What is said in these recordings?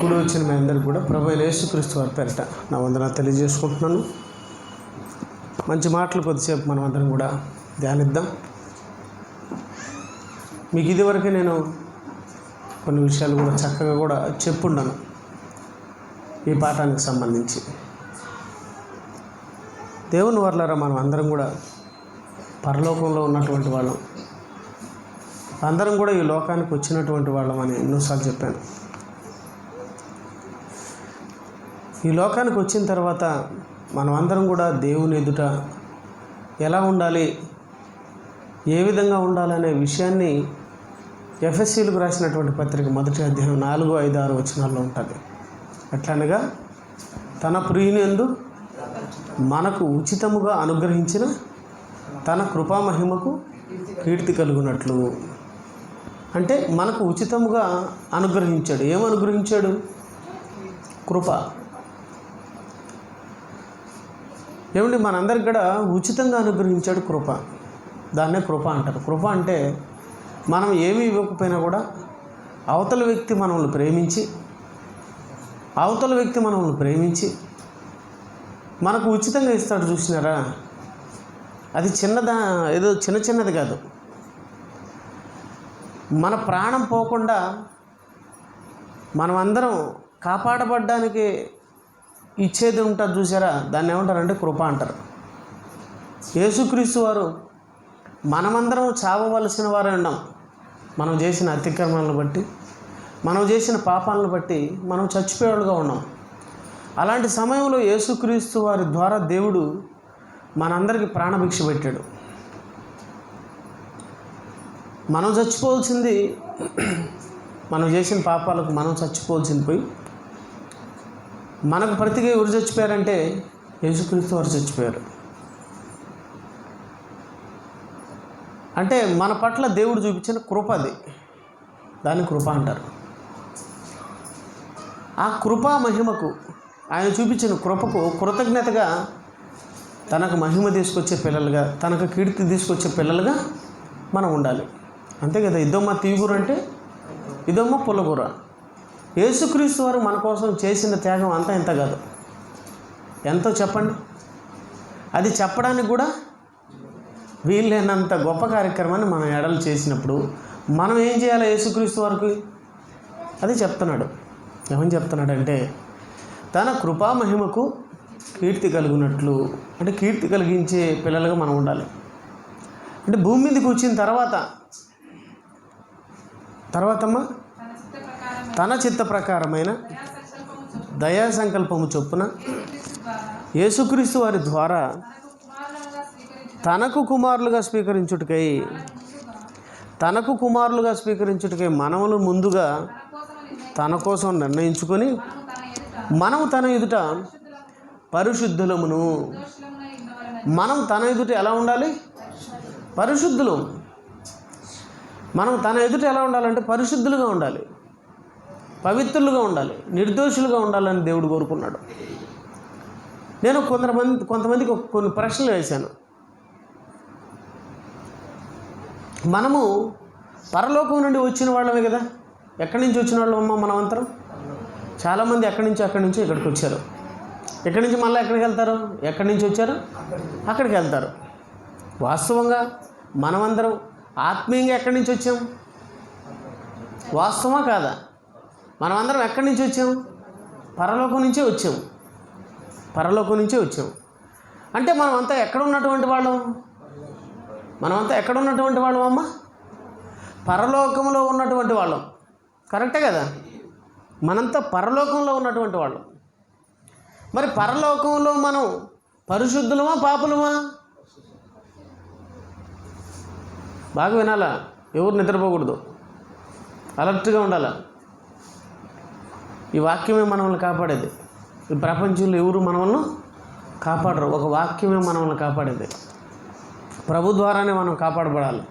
కూడి వచ్చిన మీ అందరికీ కూడా ప్రభు అయిన యేసుక్రీస్తు వారి పేరిట నా వందనాలు తెలియజేసుకుంటున్నాను. మంచి మాటలు కొద్దిసేపు మనం అందరం కూడా ధ్యానిద్దాం. మీకు ఇదివరకే నేను కొన్ని విషయాలు కూడా చక్కగా కూడా చెప్పుండాను ఈ పాఠానికి సంబంధించి. దేవుని వర్లారా మనం అందరం కూడా పరలోకంలో ఉన్నటువంటి వాళ్ళం, అందరం కూడా ఈ లోకానికి వచ్చినటువంటి వాళ్ళం అని ఎన్నోసార్లు చెప్పాను. ఈ లోకానికి వచ్చిన తర్వాత మనం అందరం కూడా దేవుని ఎదుట ఎలా ఉండాలి, ఏ విధంగా ఉండాలనే విషయాన్ని ఎఫ్ఎస్సీలకు రాసినటువంటి పత్రిక 1వ అధ్యాయం 4, 5, 6 వచనాల్లో ఉంటుంది. అట్లనగా తన ప్రియునియందు మనకు ఉచితముగా అనుగ్రహించిన తన కృపామహిమకు కీర్తి కలుగునట్లు. అంటే మనకు ఉచితముగా అనుగ్రహించాడు. ఏం అనుగ్రహించాడు? కృప. ఏమండి, మనందరికి కూడా ఉచితంగా అనుగ్రహించాడు కృప. దాన్నే కృప అంటారు. కృప అంటే మనం ఏమీ ఇవ్వకపోయినా కూడా అవతల వ్యక్తి మనల్ని ప్రేమించి మనకు ఉచితంగా ఇస్తాడు. చూసినారా? అది ఏదో చిన్నది కాదు. మన ప్రాణం పోకుండా మనమందరం కాపాడబడ్డానికి ఇచ్చేది ఉంటుంది. చూసారా? దాన్ని ఏమంటారంటే కృప అంటారు. యేసుక్రీస్తు వారు మనమందరం చావవలసిన వారే ఉన్నాం. మనం చేసిన అతిక్రమణలను బట్టి, మనం చేసిన పాపాలను బట్టి మనం చచ్చిపోయేవాళ్ళుగా ఉన్నాం. అలాంటి సమయంలో యేసుక్రీస్తు వారి ద్వారా దేవుడు మనందరికీ ప్రాణభిక్ష పెట్టాడు. మనం చచ్చిపోవాల్సింది, మనం చేసిన పాపాలకు మనం చచ్చిపోవాల్సింది పోయి మనకు ప్రతిగా ఎవరు చచ్చిపోయారంటే యేసుక్రీస్తు వారు చచ్చిపోయారు. అంటే మన పట్ల దేవుడు చూపించిన కృప అది. దాన్ని కృప అంటారు. ఆ కృపా మహిమకు, ఆయన చూపించిన కృపకు కృతజ్ఞతగా తనకు మహిమ తీసుకొచ్చే పిల్లలుగా, తనకు కీర్తి తీసుకొచ్చే పిల్లలుగా మనం ఉండాలి. అంతే కదా? ఇదొమ్మ తీగురు అంటే ఇదొమ్మ పుల్లగూర. యేసుక్రీస్తు వారు మన కోసం చేసిన త్యాగం అంతా ఇంత కాదు. ఎంతో చెప్పండి. అది చెప్పడానికి కూడా వీళ్ళేనంత గొప్ప కార్యక్రమాన్ని మనం ఎడలు చేసినప్పుడు మనం ఏం చేయాలి? యేసుక్రీస్తు వారికి అది చెప్తున్నాడు. ఏమని చెప్తున్నాడంటే తన కృపా మహిమకు కీర్తి కలుగునట్లు. అంటే కీర్తి కలిగించే పిల్లలుగా మనం ఉండాలి. అంటే భూమి మీదకి వచ్చిన తర్వాతమ్మా తన చిత్త ప్రకారమైన దయా సంకల్పము చొప్పున యేసుక్రీస్తు వారి ద్వారా తనకు కుమారులుగా స్వీకరించుటకై మనములు ముందుగా తన కోసం నిర్ణయించుకొని మనం తన ఎదుట పరిశుద్ధులమును. మనం తన ఎదుట ఎలా ఉండాలి? పరిశుద్ధులు. మనం తన ఎదుట ఎలా ఉండాలంటే పరిశుద్ధులుగా ఉండాలి, పవిత్రులుగా ఉండాలి, నిర్దోషులుగా ఉండాలని దేవుడు కోరుకున్నాడు. నేను కొంతమందికి కొన్ని ప్రశ్నలు వేశాను. మనము పరలోకం నుండి వచ్చిన వాళ్ళమే కదా. ఎక్కడి నుంచి వచ్చిన వాళ్ళం అమ్మ? మనం అందరం చాలామంది అక్కడి నుంచి ఇక్కడికి వచ్చారు. ఎక్కడి నుంచి మళ్ళీ ఎక్కడికి వెళ్తారు? ఎక్కడి నుంచి వచ్చారు అక్కడికి వెళ్తారు. వాస్తవంగా మనమందరం ఆత్మీయంగా ఎక్కడి నుంచి వచ్చాం? వాస్తవమా కాదా? మనమందరం ఎక్కడి నుంచి వచ్చాం? పరలోకం నుంచే వచ్చాం. అంటే మనమంతా ఎక్కడ ఉన్నటువంటి వాళ్ళం అమ్మ? పరలోకంలో ఉన్నటువంటి వాళ్ళం. కరెక్టే కదా? మనంతా పరలోకంలో ఉన్నటువంటి వాళ్ళం. మరి పరలోకంలో మనం పరిశుద్ధులమా పాపులమా? బాగా వినాలా, ఎవరు నిద్రపోకూడదు, అలర్ట్గా ఉండాలా. ఈ వాక్యమే మనల్ని కాపాడేది. ఈ ప్రపంచంలో ఎవరు మనల్ని కాపాడరు. ఒక వాక్యమే మనల్ని కాపాడేది. ప్రభు ద్వారానే మనం కాపాడబడాలి.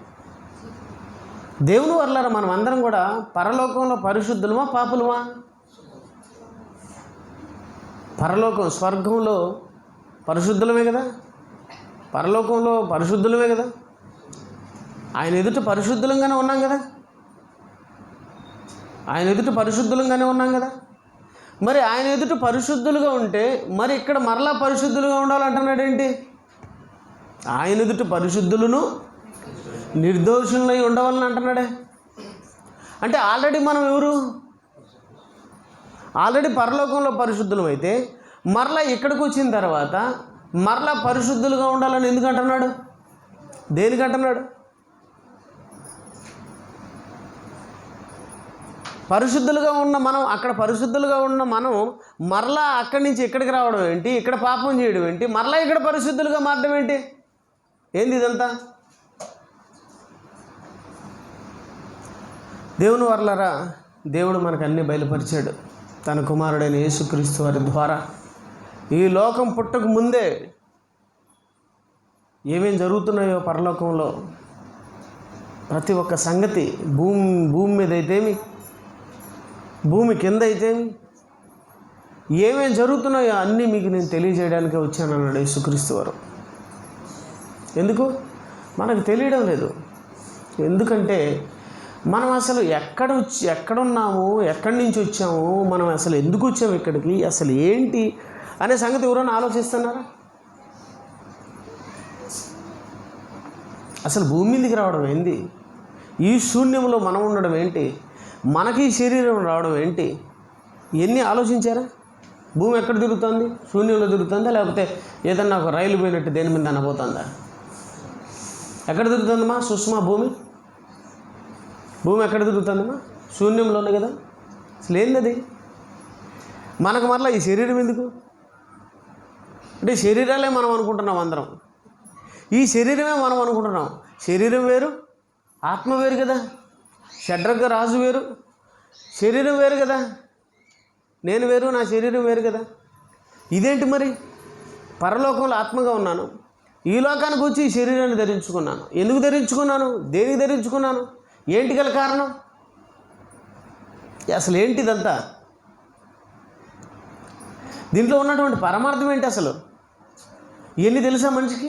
దేవుని వల్ల మనం అందరం కూడా పరలోకంలో పరిశుద్ధులమా పాపులమా? పరలోకం, స్వర్గంలో పరిశుద్ధులమే కదా. పరలోకంలో పరిశుద్ధులమే కదా. ఆయన ఎదుట పరిశుద్ధులంగానే ఉన్నాం కదా. మరి ఆయన ఎదుట పరిశుద్ధులుగా ఉంటే మరి ఇక్కడ మరలా పరిశుద్ధులుగా ఉండాలంటున్నాడు ఏంటి? ఆయన ఎదుట పరిశుద్ధులను నిర్దోషులై ఉండవాలని అంటున్నాడే. అంటే ఆల్రెడీ మనం ఎవరు? ఆల్రెడీ పరలోకంలో పరిశుద్ధులం అయితే మరలా ఇక్కడికి వచ్చిన తర్వాత మరలా పరిశుద్ధులుగా ఉండాలని ఎందుకు అంటున్నాడు? దేనికి అంటున్నాడు? పరిశుద్ధులుగా ఉన్న మనం, అక్కడ పరిశుద్ధులుగా ఉన్న మనం మరలా అక్కడి నుంచి ఇక్కడికి రావడం ఏంటి? ఇక్కడ పాపం చేయడం ఏంటి? మరలా ఇక్కడ పరిశుద్ధులుగా మారడం ఏంటి? ఏంది ఇదంతా? దేవుని వర్లరా, దేవుడు మనకు అన్నీ బయలుపరిచాడు తన కుమారుడైన యేసుక్రీస్తు వారి ద్వారా. ఈ లోకం పుట్టక ముందే ఏమేం జరుగుతున్నాయో పరలోకంలో ప్రతి ఒక్క సంగతి, భూమి మీద అయితేమి భూమి కింద అయితేమి ఏమేం జరుగుతున్నాయో అన్నీ మీకు నేను తెలియజేయడానికే వచ్చాను అన్నాడు యేసుక్రీస్తు వారు. ఎందుకు? మనకు తెలియడం లేదు. ఎందుకంటే మనం అసలు ఎక్కడున్నాము, ఎక్కడి నుంచి వచ్చాము, మనం అసలు ఎందుకు వచ్చాము ఇక్కడికి, అసలు ఏంటి అనే సంగతి ఎవరైనా ఆలోచిస్తున్నారా? అసలు భూమి మీదకి రావడం ఏంటి? ఈ శూన్యంలో మనం ఉండడం ఏంటి? మనకి శరీరం రావడం ఏంటి? ఇవన్నీ ఆలోచించారా? భూమి ఎక్కడ తిరుగుతుంది? శూన్యంలో తిరుగుతుందా, లేకపోతే ఏదన్నా ఒక రైలు పోయినట్టు దేని మీద అనబోతుందా? ఎక్కడ తిరుగుతుందమ్మా సుష్మా? భూమి ఎక్కడ తిరుగుతుందమ్మా? శూన్యంలోనే కదా. అసలు ఏంది? మనకు మరలా ఈ శరీరం ఎందుకు? అంటే శరీరాలే మనం అనుకుంటున్నాం అందరం. ఈ శరీరమే మనం అనుకుంటున్నాం. శరీరం వేరు, ఆత్మ వేరు కదా. షడ్రగ రాజు వేరు, శరీరం వేరు కదా. నేను వేరు, నా శరీరం వేరు కదా. ఇదేంటి మరి? పరలోకంలో ఆత్మగా ఉన్నాను, ఈ లోకానికి వచ్చి ఈ శరీరాన్ని ధరించుకున్నాను. ఎందుకు ధరించుకున్నాను? దేనికి ధరించుకున్నాను? ఏంటి గల కారణం? అసలు ఏంటిదంతా? దీంట్లో ఉన్నటువంటి పరమార్థం ఏంటి అసలు? ఇవన్నీ తెలుసా మనిషికి?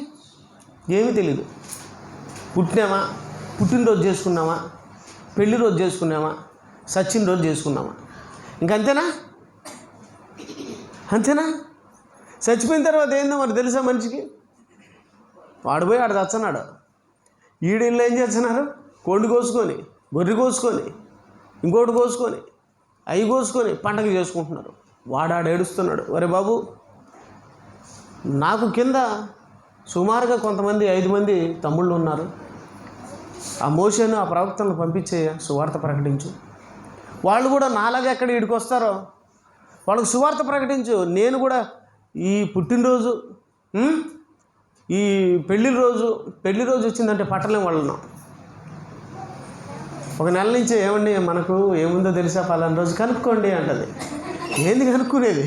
ఏమీ తెలీదు. పుట్టినామా, పుట్టినరోజు చేసుకున్నామా, పెళ్లి రోజు చేసుకున్నామా, సచ్చిన రోజు చేసుకున్నామా, ఇంకంతేనా? అంతేనా? చచ్చిపోయిన తర్వాత ఏందో మరి తెలుసా మనిషికి? వాడు పోయి ఆడు చచ్చన్నాడు. ఈడిళ్ళు ఏం చేస్తున్నారు? కోడి కోసుకొని, గొర్రె కోసుకొని, ఇంకోటి కోసుకొని, అవి కోసుకొని పండగ చేసుకుంటున్నారు. వాడాడు ఏడుస్తున్నాడు, ఒరే బాబు నాకు కింద సుమారుగా కొంతమంది 5 మంది తమ్ముళ్ళు ఉన్నారు. ఆ మోషేను, ఆ ప్రవక్తలను పంపించేయ, సువార్త ప్రకటించు. వాళ్ళు కూడా నాలాగా ఎక్కడ ఈడికి వస్తారో వాళ్ళకు సువార్త ప్రకటించు. నేను కూడా ఈ పుట్టినరోజు, ఈ పెళ్లి రోజు వచ్చిందంటే పట్టలేం వాళ్ళను. ఒక నెల నుంచి ఏమండి మనకు ఏముందో తెలుసా, పలానా రోజు కనుక్కోండి అంటది. ఏంది కనుక్కునేది?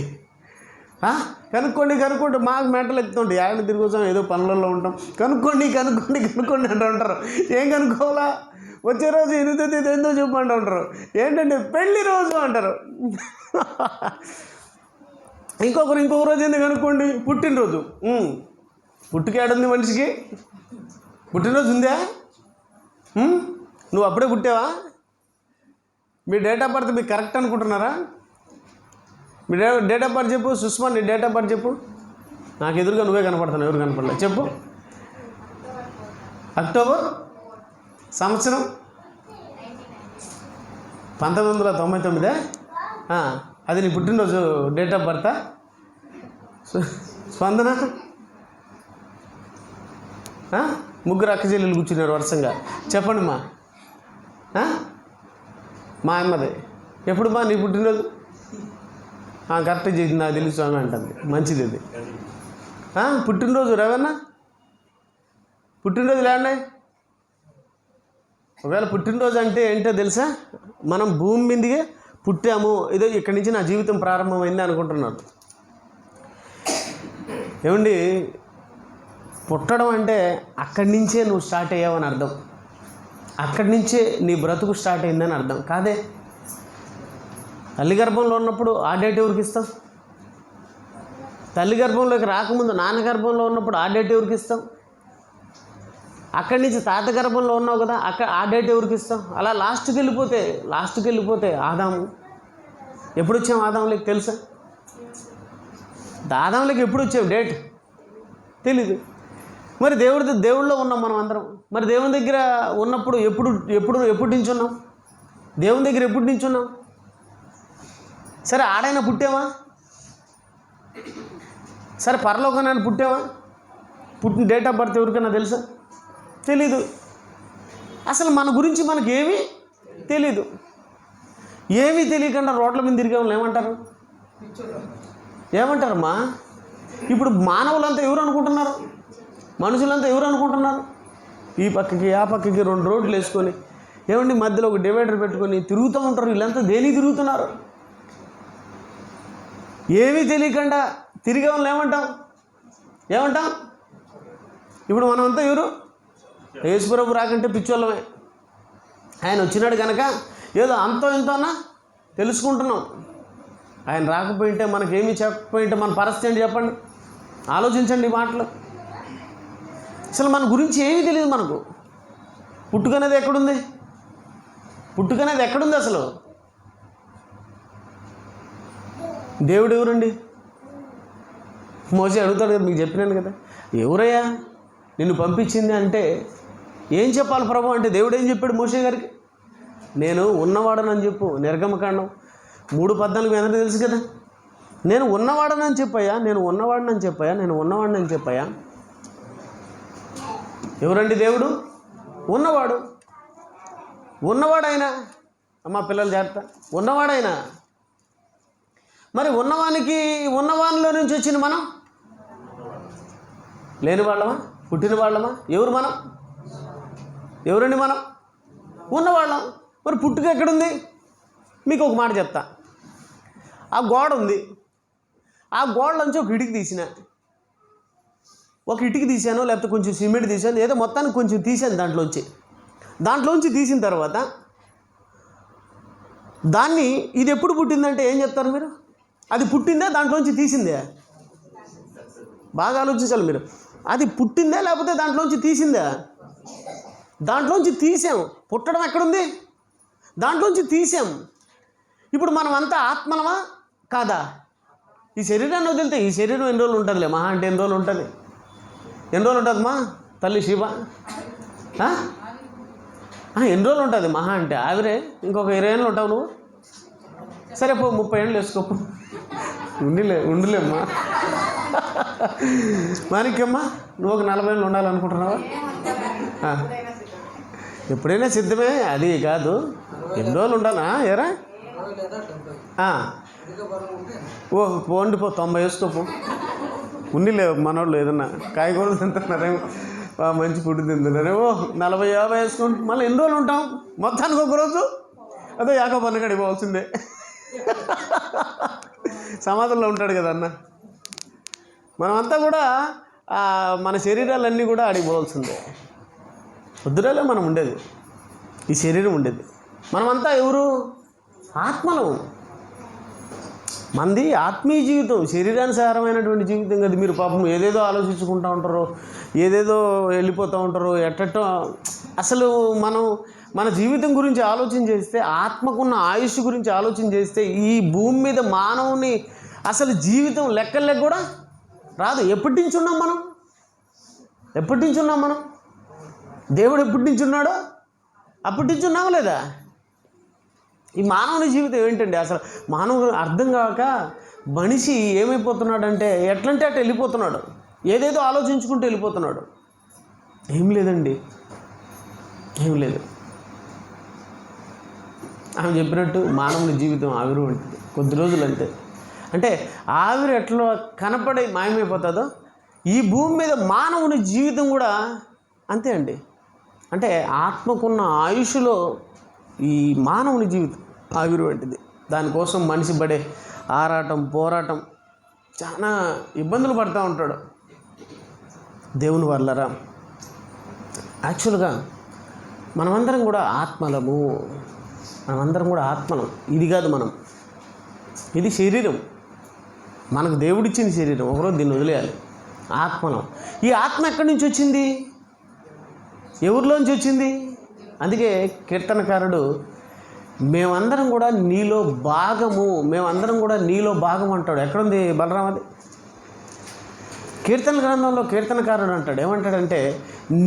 కనుక్కోండి మాకు మెంటలు ఎక్కుతుంటే ఆయన తిరిగి వచ్చాం, ఏదో పనులలో ఉంటాం. కనుక్కోండి అంటూ ఉంటారు. ఏం కనుక్కోవాలా? వచ్చే రోజు ఏందో చెప్పండి ఉంటారు. ఏంటంటే పెళ్లి రోజు అంటారు. ఇంకొక రోజు ఏంది కనుక్కోండి, పుట్టినరోజు. పుట్టుకేడుంది మనిషికి? పుట్టినరోజు ఉందా? నువ్వు అప్పుడే పుట్టావా? మీ డేట్ ఆఫ్ బర్త్ మీకు కరెక్ట్ అనుకుంటున్నారా? మీ డేట్ ఆఫ్ బర్త్ చెప్పు. సుష్మా, నీ డేట్ ఆఫ్ బర్త్ చెప్పు. నాకు ఎదురుగా నువ్వే కనపడుతున్నావు, ఎవరు కనపడలేదు. చెప్పు. అక్టోబర్ సంవత్సరం 1999. అది నీ పుట్టినరోజు డేట్ ఆఫ్ బర్తా? స్పందన ముగ్గురు అక్క చెల్లెలు కూర్చున్నారు వరుసంగా. చెప్పండి మా అమ్మది. ఎప్పుడు నీ పుట్టినరోజు? కరెక్ట్ చేసింది, నాకు తెలుసు అని అంటుంది. మంచిది అది. పుట్టినరోజు రవన్నా, పుట్టినరోజు లేండి. ఒకవేళ పుట్టినరోజు అంటే ఏంటో తెలుసా? మనం భూమి మీదకే పుట్టాము, ఏదో ఇక్కడి నుంచి నా జీవితం ప్రారంభమైంది అనుకుంటున్నాను. ఏమండి, పుట్టడం అంటే అక్కడి నుంచే నువ్వు స్టార్ట్ అయ్యావని అర్థం. అక్కడి నుంచే నీ బ్రతుకు స్టార్ట్ అయిందని అర్థం కాదే. తల్లి గర్భంలో ఉన్నప్పుడు ఆ డేట్ ఎవరికి ఇస్తాం? తల్లి గర్భంలోకి రాకముందు నాన్న గర్భంలో ఉన్నప్పుడు ఆ డేట్ ఎవరికి ఇస్తాం? అక్కడి నుంచి తాత గర్భంలో ఉన్నావు కదా, ఆ డేట్ ఎవరికి ఇస్తాం? అలా లాస్ట్కి వెళ్ళిపోతే ఆదాము, ఎప్పుడు వచ్చాం ఆదాంలోకి తెలుసా? ఆదాంలోకి ఎప్పుడు వచ్చాం డేట్ తెలీదు. మరి దేవుళ్ళో ఉన్నాం మనం అందరం. మరి దేవుని దగ్గర ఉన్నప్పుడు ఎప్పటి నుంచి ఉన్నాం? దేవుని దగ్గర ఎప్పటి నుంచి ఉన్నాం? సరే ఆడైనా పుట్టామా? సరే పరలోకనైనా పుట్టామా? పుట్టిన డేట్ ఆఫ్ బర్త్ ఎవరికైనా తెలుసా? తెలీదు. అసలు మన గురించి మనకి ఏమీ తెలీదు. ఏమీ తెలియకుండా రోడ్ల మీద తిరిగే వాళ్ళు ఏమంటారమ్మా? ఇప్పుడు మానవులంతా ఎవరు అనుకుంటున్నారు? మనుషులంతా ఎవరు అనుకుంటున్నారు? ఈ పక్కకి ఆ పక్కకి 2 రోడ్లు వేసుకొని ఏమండి మధ్యలో ఒక డివైడర్ పెట్టుకొని తిరుగుతూ ఉంటారు. వీళ్ళంతా దేనికి తిరుగుతున్నారు? ఏమీ తెలియకుండా తిరిగే వాళ్ళు ఏమంటాం? ఇప్పుడు మనమంతా ఎవరు? యేసుప్రభు రాకంటే పిచ్చోళ్ళమే. ఆయన వచ్చినాడు కనుక ఏదో అంతో ఎంతో అన్నా తెలుసుకుంటున్నాం. ఆయన రాకపోయింటే మనకేమీ చెప్పకపోయింటే మన పరిస్థితి ఏంటి చెప్పండి? ఆలోచించండి ఈ మాటలు. అసలు మన గురించి ఏమీ తెలియదు మనకు. పుట్టుకనేది ఎక్కడుంది అసలు? దేవుడు ఎవరండి? మోసే అడుగుతాడు కదా, మీకు చెప్పినాను కదా, ఎవరయ్యా నిన్ను పంపించింది అంటే ఏం చెప్పాలి ప్రభు అంటే దేవుడు ఏం చెప్పాడు మోసే గారికి? నేను ఉన్నవాడనని చెప్పు. నిర్గమకాండం 3:14 మీ అందరికీ తెలుసు కదా. నేను ఉన్నవాడనని చెప్పాయా. ఎవరండి దేవుడు? ఉన్నవాడైనా అమ్మ పిల్లలు జాగ్రత్త. ఉన్నవాడైనా మరి ఉన్నవానిలో నుంచి వచ్చిన మనం లేని వాళ్ళమా? పుట్టిన వాళ్ళమా? ఎవరండి మనం? ఉన్నవాళ్ళం. మరి పుట్టుక ఎక్కడుంది? మీకు ఒక మాట చెప్తా. ఆ గోడ ఉంది. ఆ గోడలోంచి ఒక ఇటుక తీసాను, లేకపోతే కొంచెం సిమెంట్ తీసాను, ఏదో మొత్తానికి కొంచెం తీసాను దాంట్లోంచి తీసిన తర్వాత దాన్ని ఇది ఎప్పుడు పుట్టిందంటే ఏం చెప్తారు మీరు? అది పుట్టిందా దాంట్లోంచి తీసిందే? బాగా ఆలోచించాలి మీరు. అది పుట్టిందా లేకపోతే దాంట్లోంచి తీసిందా? దాంట్లోంచి తీసాం. పుట్టడం ఎక్కడుంది? దాంట్లోంచి తీసాం. ఇప్పుడు మనం అంతా ఆత్మలమా కాదా? ఈ శరీరాన్ని వదిలితే ఈ శరీరం ఎన్ని రోజులు ఉంటుందిలే? మహా అంటే ఎన్ని రోజులు ఉంటుంది? ఉంటుందమ్మా తల్లి శివ? ఎన్ని రోజులు ఉంటుంది మహా అంటే? ఆవిరే ఇంకొక 20 ఏళ్ళు ఉంటావు నువ్వు. సరే 30 ఏళ్ళు వేసుకోపు. ఉండిలేమ్మా. మానికమ్మా నువ్వు ఒక 40 ఏళ్ళు ఉండాలనుకుంటున్నావా? ఎప్పుడైనా సిద్ధమే, అది కాదు. ఎన్ని రోజులు ఉండాలా ఏరా? పోండి 90 వేసుకోపు. ఉండిలేవు మనోళ్ళు ఏదన్నా కాయగూరలు తింటున్నారేమో, మంచి ఫుడ్ తింటున్నారేమో. 40-50 వేసుకుంటూ మళ్ళీ ఎన్ని రోజులు ఉంటాం? మొత్తానికి ఒకరోజు అదే యాకోబు కాడికి పోవాల్సిందే. సమాధంలో ఉంటాడు కదా అన్న. మనమంతా కూడా మన శరీరాలన్నీ కూడా ఆడికి పోవాల్సిందే. పొద్దురాలే మనం ఉండేది, ఈ శరీరం ఉండేది. మనమంతా ఎవరు? ఆత్మలు. మంది ఆత్మీయ జీవితం, శరీరానుసారమైనటువంటి జీవితం కదా. మీరు పాపం ఏదేదో ఆలోచించుకుంటూ ఉంటారు, ఏదేదో వెళ్ళిపోతూ ఉంటారు ఎట్టట్టో. అసలు మన జీవితం గురించి ఆలోచన చేస్తే, ఆత్మకున్న ఆయుష్ గురించి ఆలోచన చేస్తే, ఈ భూమి మీద మానవుని అసలు జీవితం లెక్కలకు కూడా రాదు. ఎప్పటి నుంచి ఉన్నాం మనం? దేవుడు ఎప్పటి నుంచి ఉన్నాడో అప్పటి నుంచి ఉన్నాము లేదా? ఈ మానవుని జీవితం ఏంటండి? అసలు మానవుడు అర్థం కాక మనిషి ఏమైపోతున్నాడంటే ఎట్లంటే అట్లా వెళ్ళిపోతున్నాడు. ఏదేదో ఆలోచించుకుంటూ వెళ్ళిపోతున్నాడు. ఏం లేదు. ఆమె చెప్పినట్టు మానవుని జీవితం ఆవిరి వంటిది, కొద్ది రోజులు అంతే. అంటే ఆవిరి ఎట్లా కనపడి మాయమైపోతుందో ఈ భూమి మీద మానవుని జీవితం కూడా అంతే అండి. అంటే ఆత్మకున్న ఆయుష్లో ఈ మానవుని జీవితం ఆవిరి వంటిది. దానికోసం మనిషి పడే ఆరాటం, పోరాటం, చాలా ఇబ్బందులు పడుతూ ఉంటాడు. దేవుని వల్లరా యాక్చువల్గా మనమందరం కూడా ఆత్మలము. ఇది కాదు మనం, ఇది శరీరం. మనకు దేవుడిచ్చిన శరీరం. ఒకరోజు దీన్ని వదిలేయాలి. ఆత్మలం. ఈ ఆత్మ ఎక్కడి నుంచి వచ్చింది? ఎవరిలోంచి వచ్చింది? అందుకే కీర్తనకారుడు మేమందరం కూడా నీలో భాగము, మేమందరం కూడా నీలో భాగం అంటాడు. ఎక్కడుంది బలరాం? అది కీర్తన గ్రంథంలో కీర్తనకారుడు అంటాడు, ఏమంటాడంటే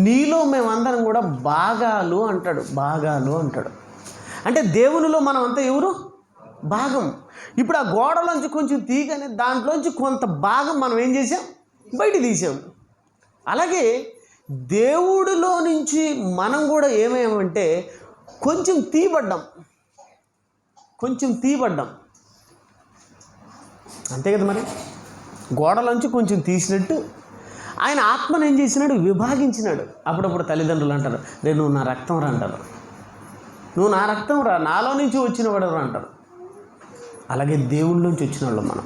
నీలో మేమందరం కూడా భాగాలు అంటాడు. భాగాలు అంటాడు అంటే దేవునిలో మనం అంతా ఎవరు? భాగం. ఇప్పుడు ఆ గోడలోంచి కొంచెం తీయగానే దాంట్లోంచి కొంత భాగం మనం ఏం చేసాం? బయట తీసాం. అలాగే దేవుడిలో నుంచి మనం కూడా ఏమేమంటే కొంచెం తీయబడ్డాం. అంతే కదా మరి. గోడలోంచి కొంచెం తీసినట్టు ఆయన ఆత్మను ఏం చేసినాడు? విభాగించినాడు. అప్పుడప్పుడు తల్లిదండ్రులు అంటారు, రే నువ్వు నా రక్తం రా అంటారు. నువ్వు నా రక్తం రా, నాలో నుంచి వచ్చిన వాడు అంటారు. అలాగే దేవుళ్ళ నుంచి వచ్చిన వాళ్ళు మనం.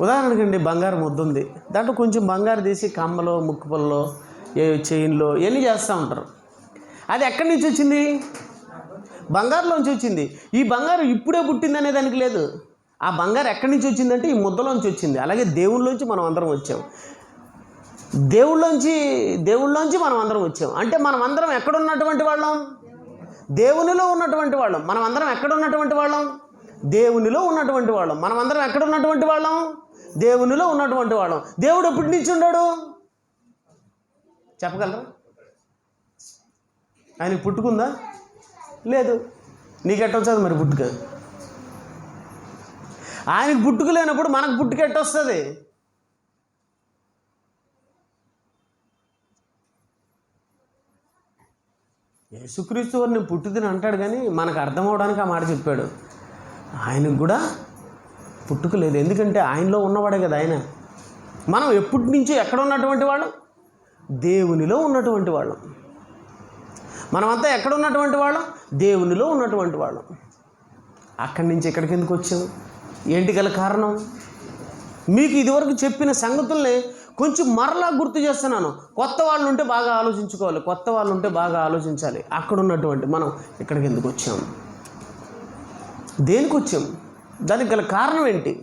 ఉదాహరణకండి, బంగారం ముద్ద ఉంది, దాంట్లో కొంచెం బంగారు తీసి కమ్మలో, ముక్కుపల్లో, చైన్లో ఇవన్నీ చేస్తూ ఉంటారు. అది ఎక్కడి నుంచి వచ్చింది? బంగారులోంచి వచ్చింది. ఈ బంగారం ఇప్పుడే పుట్టింది అనే దానికి లేదు. ఆ బంగారు ఎక్కడి నుంచి వచ్చిందంటే ఈ ముద్దలోంచి వచ్చింది. అలాగే దేవుళ్ళలోంచి మనం అందరం వచ్చాం. దేవుళ్ళలోంచి మనం అందరం వచ్చాం. అంటే మనం అందరం ఎక్కడున్నటువంటి వాళ్ళం? దేవునిలో ఉన్నటువంటి వాళ్ళం. మనం అందరం ఎక్కడున్నటువంటి వాళ్ళం? దేవునిలో ఉన్నటువంటి వాళ్ళం. మనం అందరం ఎక్కడున్నటువంటి వాళ్ళం? దేవునిలో ఉన్నటువంటి వాళ్ళం. దేవుడు ఎప్పటి నుంచి ఉన్నాడు చెప్పగలరా? ఆయనకి పుట్టుకుందా? లేదు. నీకెట్టొస్తుంది మరి పుట్టుక? ఆయనకు పుట్టుక లేనప్పుడు మనకు పుట్టుక ఎట్టొస్తుంది? యేసుక్రీస్తు వారిని పుట్టుదని అంటాడు, కానీ మనకు అర్థం అవడానికి ఆ మాట చెప్పాడు. ఆయనకు కూడా పుట్టుక లేదు, ఎందుకంటే ఆయనలో ఉన్నవాడే కదా ఆయన. మనం ఎప్పటి నుంచో ఎక్కడ ఉన్నటువంటి వాళ్ళం? దేవునిలో ఉన్నటువంటి వాళ్ళం. మనమంతా ఎక్కడ ఉన్నటువంటి వాళ్ళం? దేవునిలో ఉన్నటువంటి వాళ్ళం. అక్కడి నుంచి ఎక్కడికి ఎందుకు వచ్చాం? ఏంటి గల కారణం? మీకు ఇదివరకు చెప్పిన సంగతుల్ని కొంచెం మరలా గుర్తు చేస్తున్నాను. కొత్త వాళ్ళు ఉంటే బాగా ఆలోచించుకోవాలి, కొత్త వాళ్ళు ఉంటే బాగా ఆలోచించాలి. అక్కడ ఉన్నటువంటి మనం ఇక్కడికి ఎందుకు వచ్చాం? దేనికి వచ్చాం? దానికి గల కారణం ఏంటి?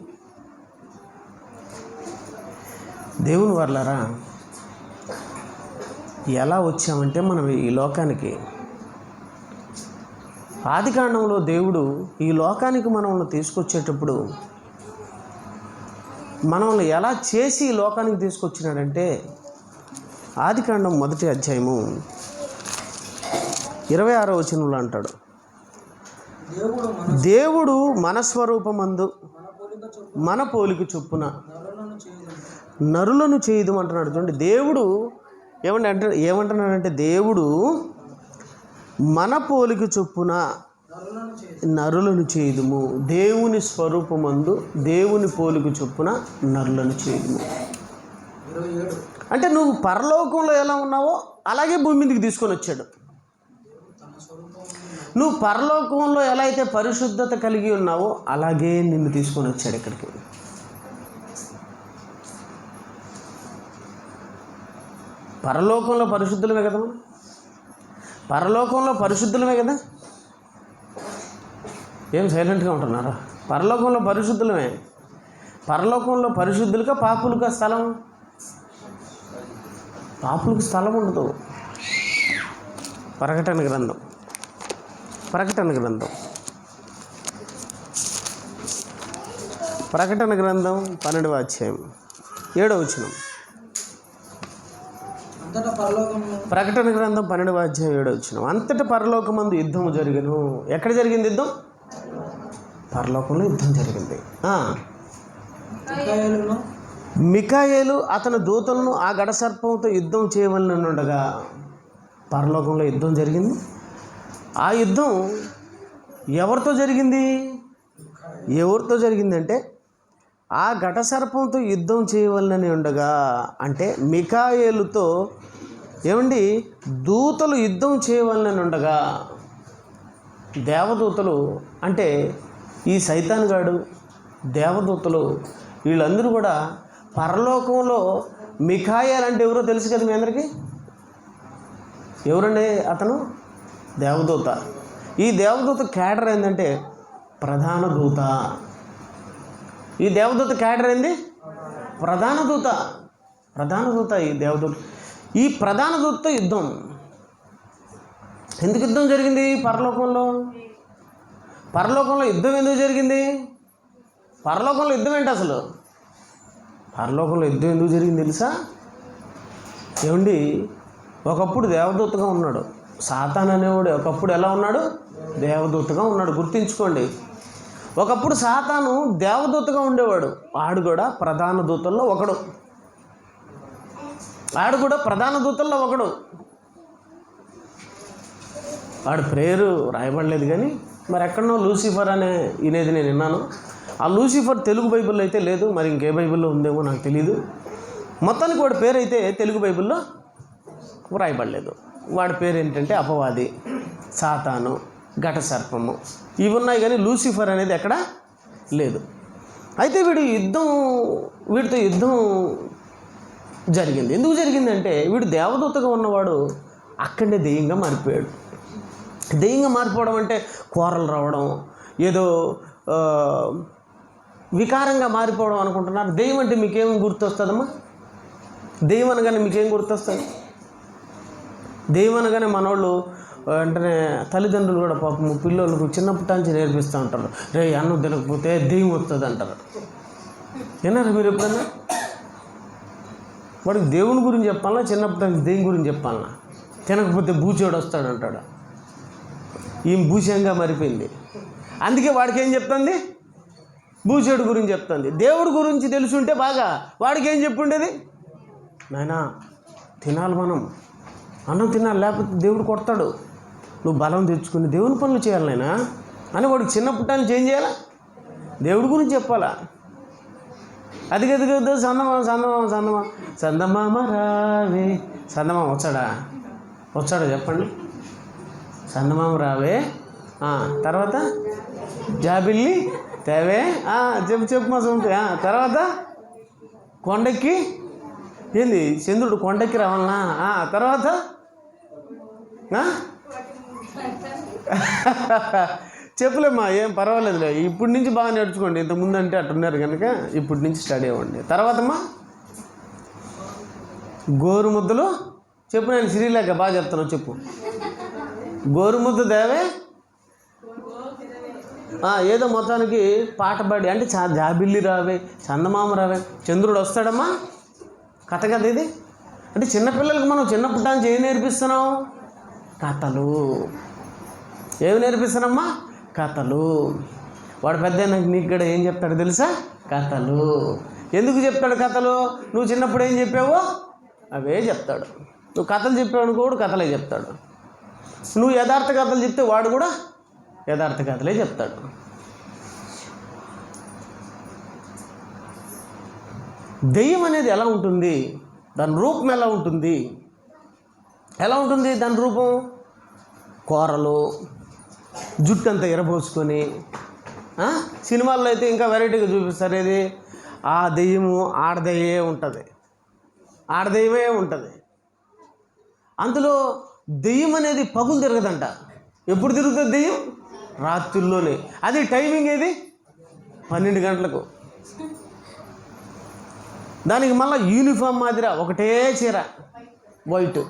దేవుని వర్లారా, ఎలా వచ్చామంటే మనం ఈ లోకానికి, ఆదికాండంలో దేవుడు ఈ లోకానికి మనల్ని తీసుకొచ్చేటప్పుడు మనల్ని ఎలా చేసి ఈ లోకానికి తీసుకొచ్చినాడంటే, ఆదికాండం 1వ అధ్యాయము 26వ వచనంలో అంటాడు, దేవుడు మన స్వరూపమందు మన పోలిక చొప్పున నరులను చేయదు అంటున్నాడు. చూడండి, దేవుడు ఏమంటున్నాడంటే దేవుడు మన పోలిక చొప్పున నరులను చేయుదుము. దేవుని స్వరూపమందు దేవుని పోలిక చొప్పున నరులను చేయుదుము. అంటే నువ్వు పరలోకంలో ఎలా ఉన్నావో అలాగే భూమి మీదకి తీసుకొని వచ్చాడు. నువ్వు పరలోకంలో ఎలా అయితే పరిశుద్ధత కలిగి ఉన్నావో అలాగే నిన్ను తీసుకొని వచ్చాడు ఇక్కడికి. పరలోకంలో పరిశుద్ధులమే కదా, పరలోకంలో పరిశుద్ధులమే కదా. ఏం సైలెంట్గా ఉంటున్నారా? పరలోకంలో పరిశుద్ధులమే. పరలోకంలో పరిశుద్ధులుగా పాపులుగా స్థలం? పాపులకు స్థలం ఉండదు. ప్రకటన గ్రంథం 12వ అధ్యాయం 7వ వచనం. ప్రకటన గ్రంథం 12వ అధ్యాయం 7వ వచనం. అంతటా పరలోకమందు యుద్ధము జరిగెను. ఎక్కడ జరిగింది యుద్ధం? పరలోకంలో యుద్ధం జరిగింది. మికాయేలు అతని దూతలను ఆ గడసర్పంతో యుద్ధం చేయవలననుండగా పరలోకంలో యుద్ధం జరిగింది. ఆ యుద్ధం ఎవరితో జరిగిందంటే ఆ ఘటసర్పంతో యుద్ధం చేయవలనని ఉండగా, అంటే మికాయేలుతో ఏమండి దూతలు యుద్ధం చేయవలనని ఉండగా, దేవదూతలు అంటే ఈ సైతాన్ గాడు, దేవదూతలు వీళ్ళందరూ కూడా పరలోకంలో మికాయేలు అంటే ఎవరో తెలుసు కదా మీ అందరికీ. ఎవరండి అతను? దేవదూత. ఈ దేవదూత క్యాడర్ ఏంటంటే ప్రధాన దూత. ఈ దేవదూత క్యాడర్ ఏంది? ప్రధాన దూత. ఈ దేవదూత, ఈ ప్రధాన దూతతో యుద్ధం. ఎందుకు యుద్ధం జరిగింది పరలోకంలో? పరలోకంలో యుద్ధం ఎందుకు జరిగింది? పరలోకంలో యుద్ధం ఏంటి అసలు? పరలోకంలో యుద్ధం ఎందుకు జరిగింది తెలుసా? ఏమండి, ఒకప్పుడు దేవదూతగా ఉన్నాడు సాతాను అనేవాడు. ఒకప్పుడు ఎలా ఉన్నాడు? దేవదూతగా ఉన్నాడు. గుర్తుంచుకోండి, ఒకప్పుడు సాతాను దేవదూతగా ఉండేవాడు. వాడు కూడా ప్రధాన దూతల్లో ఒకడు. వాడు పేరు రాయబడలేదు, కానీ మరి ఎక్కడనో లూసిఫర్ అనే వినేది నేను విన్నాను. ఆ లూసిఫర్ తెలుగు బైబిల్లో అయితే లేదు, మరి ఇంకే బైబిల్లో ఉందేమో నాకు తెలియదు. మొత్తానికి వాడి పేరు అయితే తెలుగు బైబిల్లో రాయబడలేదు. వాడి పేరు ఏంటంటే అపవాది, సాతాను, ఘట సర్పము, ఇవి ఉన్నాయి, కానీ లూసిఫర్ అనేది ఎక్కడ లేదు. అయితే వీడితో యుద్ధం జరిగింది. ఎందుకు జరిగిందంటే వీడు దేవదూతగా ఉన్నవాడు అక్కడే దెయ్యంగా మారిపోయాడు. దెయ్యంగా మారిపోవడం అంటే కోరలు రావడం, ఏదో వికారంగా మారిపోవడం అనుకుంటున్నారు. దెయ్యం అంటే మీకేం గుర్తొస్తుందమ్మా? దెయ్యం అనగానే మీకేం గుర్తొస్తుంది? దెయ్యం అనగానే మనోళ్ళు వెంటనే తల్లిదండ్రులు కూడా పాపం పిల్లలకు చిన్నప్పటి నుంచి నేర్పిస్తూ ఉంటారు, రే అన్నం తినకపోతే దెయ్యం వస్తుంది అంటారు. విన్నారా మీరు ఎప్పుడన్నా? వాడికి దేవుని గురించి చెప్పాలన్నా చిన్నప్పటి నుంచి దెయ్యం గురించి చెప్పాలన్నా? తినకపోతే బూచోడు వస్తాడు అంటాడు. ఈమె భూషంగా మారిపోయింది, అందుకే వాడికి ఏం చెప్తుంది? భూషుడు గురించి చెప్తుంది. దేవుడి గురించి తెలుసుంటే బాగా వాడికి ఏం చెప్పుండేది? నాయనా తినాలి, మనం అన్నం తినాలి, లేకపోతే దేవుడు కొడతాడు, నువ్వు బలం తెచ్చుకుని దేవుని పనులు చేయాలి నాయనా అని వాడికి చిన్నప్పటి చేంజ్ చేయాలా? దేవుడి గురించి చెప్పాలా? అది కదా సందమామ రావే. సందమామ వచ్చాడా చెప్పండి? సందమామ రావే. తర్వాత జాబిల్లి తేవే. చెప్పు మా సొంత. తర్వాత కొండెక్కి ఏంది చంద్రుడు కొండెక్కి రావాలనా? తర్వాత చెప్పులేమ్మా, ఏం పర్వాలేదులే, ఇప్పటి నుంచి బాగా నేర్చుకోండి. ఇంతకుముందు అంటే అట్టున్నారు కనుక ఇప్పటి నుంచి స్టడీ అవ్వండి. తర్వాతమ్మా గోరుముద్దలు చెప్పు. నేను సిరిలేక బాగా చెప్తాను, చెప్పు. గోరుముద్ద దేవే. ఏదో మొత్తానికి పాట పాడి అంటే జాబిల్లి రావే, చందమామ రావే, చంద్రుడు వస్తాడమ్మా. కథ కదా ఇది. అంటే చిన్నపిల్లలకి మనం చిన్నప్పటి నుంచి ఏం నేర్పిస్తున్నాం? కథలు. ఏమి నేర్పిస్తున్నామ్మా? కథలు. వాడు పెద్ద నీకు కూడా ఏం చెప్తాడు తెలుసా? కథలు. ఎందుకు చెప్తాడు కథలు? నువ్వు చిన్నప్పుడు ఏం చెప్పావో అవే చెప్తాడు. నువ్వు కథలు చెప్పావు అనుకోడు, కథలే చెప్తాడు. నువ్వు యథార్థ కథలు చెప్తే వాడు కూడా యథార్థ కథలే చెప్తాడు. దెయ్యం అనేది ఎలా ఉంటుంది? దాని రూపం ఎలా ఉంటుంది? దాని రూపం? కోరలు, జుట్టు అంతా ఎరబోసుకొని, సినిమాల్లో అయితే ఇంకా వెరైటీగా చూపిస్తారు. ఏది? ఆ దెయ్యము ఆడదెయ్యమే ఉంటుంది. అందులో దెయ్యం అనేది పగులు తిరగదంట. ఎప్పుడు తిరుగుతుంది దెయ్యం? రాత్రుల్లోనే. అది టైమింగ్ ఏది? 12 గంటలకు. దానికి మళ్ళీ యూనిఫామ్ మాదిర ఒకటే చీర వైట్,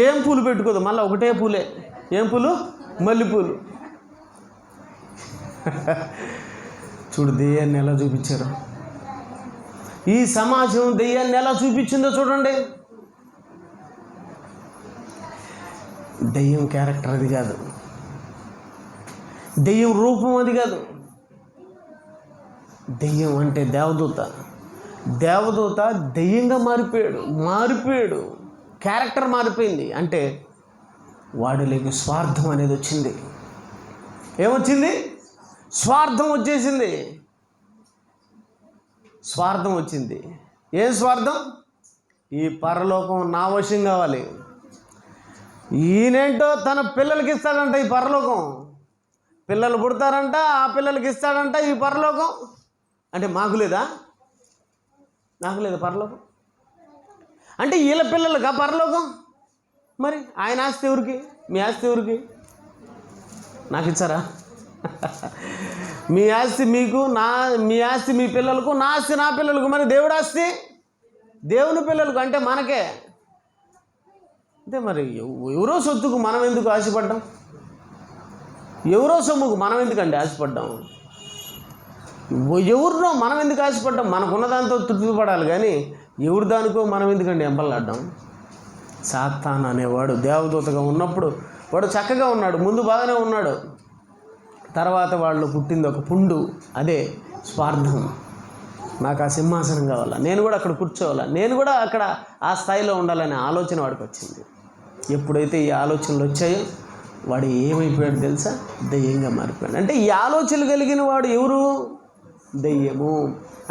ఏం పూలు పెట్టుకోదు, మళ్ళీ ఒకటే పూలే. ఏం పూలు? మల్లెపూలు. చూడు దెయ్యాన్ని ఎలా చూపించారు. ఈ సమాజం దెయ్యాన్ని ఎలా చూపించిందో చూడండి. దెయ్యం క్యారెక్టర్ అది కాదు, దెయ్యం రూపం అది కాదు. దెయ్యం అంటే దేవదూత దెయ్యంగా మారిపోయాడు. క్యారెక్టర్ మారిపోయింది. అంటే వాడిలోకి స్వార్థం అనేది వచ్చింది. ఏమొచ్చింది? స్వార్థం వచ్చేసింది. ఏం స్వార్థం? ఈ పరలోకం నా వశం కావాలి. ఈయనేంటో తన పిల్లలకి ఇస్తాడంట ఈ పరలోకం. పిల్లలు పుడతారంట, ఆ పిల్లలకి ఇస్తాడంట ఈ పరలోకం. అంటే మాకు లేదా పరలోకం? అంటే వీళ్ళ పిల్లలకా పరలోకం? మరి ఆయన ఆస్తి ఎవరికి? మీ ఆస్తి ఎవరికి? నాకు ఇచ్చారా? మీ ఆస్తి మీకు, మీ ఆస్తి మీ పిల్లలకు, నా ఆస్తి నా పిల్లలకు. మరి దేవుడు ఆస్తి దేవుని పిల్లలకు అంటే మనకే. అంటే మరి ఎవరో సొత్తుకు మనం ఎందుకు ఆశపడ్డాం? ఎవరో సొమ్ముకు మనం ఎందుకండి ఆశపడ్డాం? ఎవరినో మనం ఎందుకు ఆశపడ్డాం? మనకున్న దాంతో తృప్తి పడాలి కానీ ఎవరి దానికో మనం ఎందుకండి ఎంబలాడ్డాం? సాతాను అనేవాడు దేవదూతగా ఉన్నప్పుడు వాడు చక్కగా ఉన్నాడు, ముందు బాగానే ఉన్నాడు. తర్వాత వాళ్ళు పుట్టింది ఒక పుండు, అదే స్వార్థం. నాకు ఆ సింహాసనం కావాలా, నేను కూడా అక్కడ కూర్చోవాలా, నేను కూడా అక్కడ ఆ స్థాయిలో ఉండాలనే ఆలోచన వాడికి వచ్చింది. ఎప్పుడైతే ఈ ఆలోచనలు వచ్చాయో వాడు ఏమైపోయాడు తెలుసా? దెయ్యంగా మారిపోయాడు. అంటే ఈ ఆలోచనలు కలిగిన వాడు ఎవరు? దెయ్యము.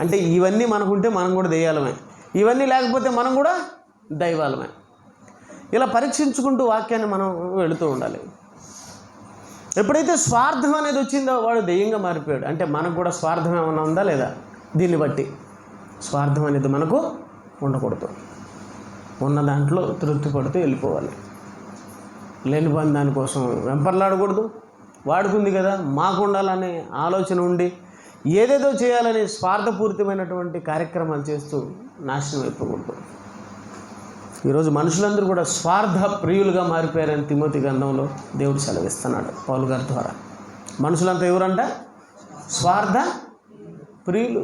అంటే ఇవన్నీ మనకుంటే మనం కూడా దెయ్యాలమే, ఇవన్నీ లేకపోతే మనం కూడా దైవాలమే. ఇలా పరీక్షించుకుంటూ వాక్యాన్ని మనం వెళుతూ ఉండాలి. ఎప్పుడైతే స్వార్థం అనేది వచ్చిందో వాడు దెయ్యంగా మారిపోయాడు. అంటే మనకు కూడా స్వార్థం ఏమైనా ఉందా లేదా? దీన్ని బట్టి స్వార్థం అనేది మనకు ఉండకూడదు. ఉన్న దాంట్లో తృప్తి పడుతూ వెళ్ళిపోవాలి. లేని పని దానికోసం వెంపర్లాడకూడదు. వాడుకుంది కదా మాకు ఉండాలనే ఆలోచన ఉండి ఏదేదో చేయాలని స్వార్థపూరితమైనటువంటి కార్యక్రమాలు చేస్తూ నాశనం అయిపోకూడదు. ఈరోజు మనుషులందరూ కూడా స్వార్థ ప్రియులుగా మారిపోయారని తిమోతి గ్రంథంలో దేవుడు సెలవిస్తున్నాడు పౌలు గారి ద్వారా. మనుషులంతా ఎవరంట? స్వార్థ ప్రియులు,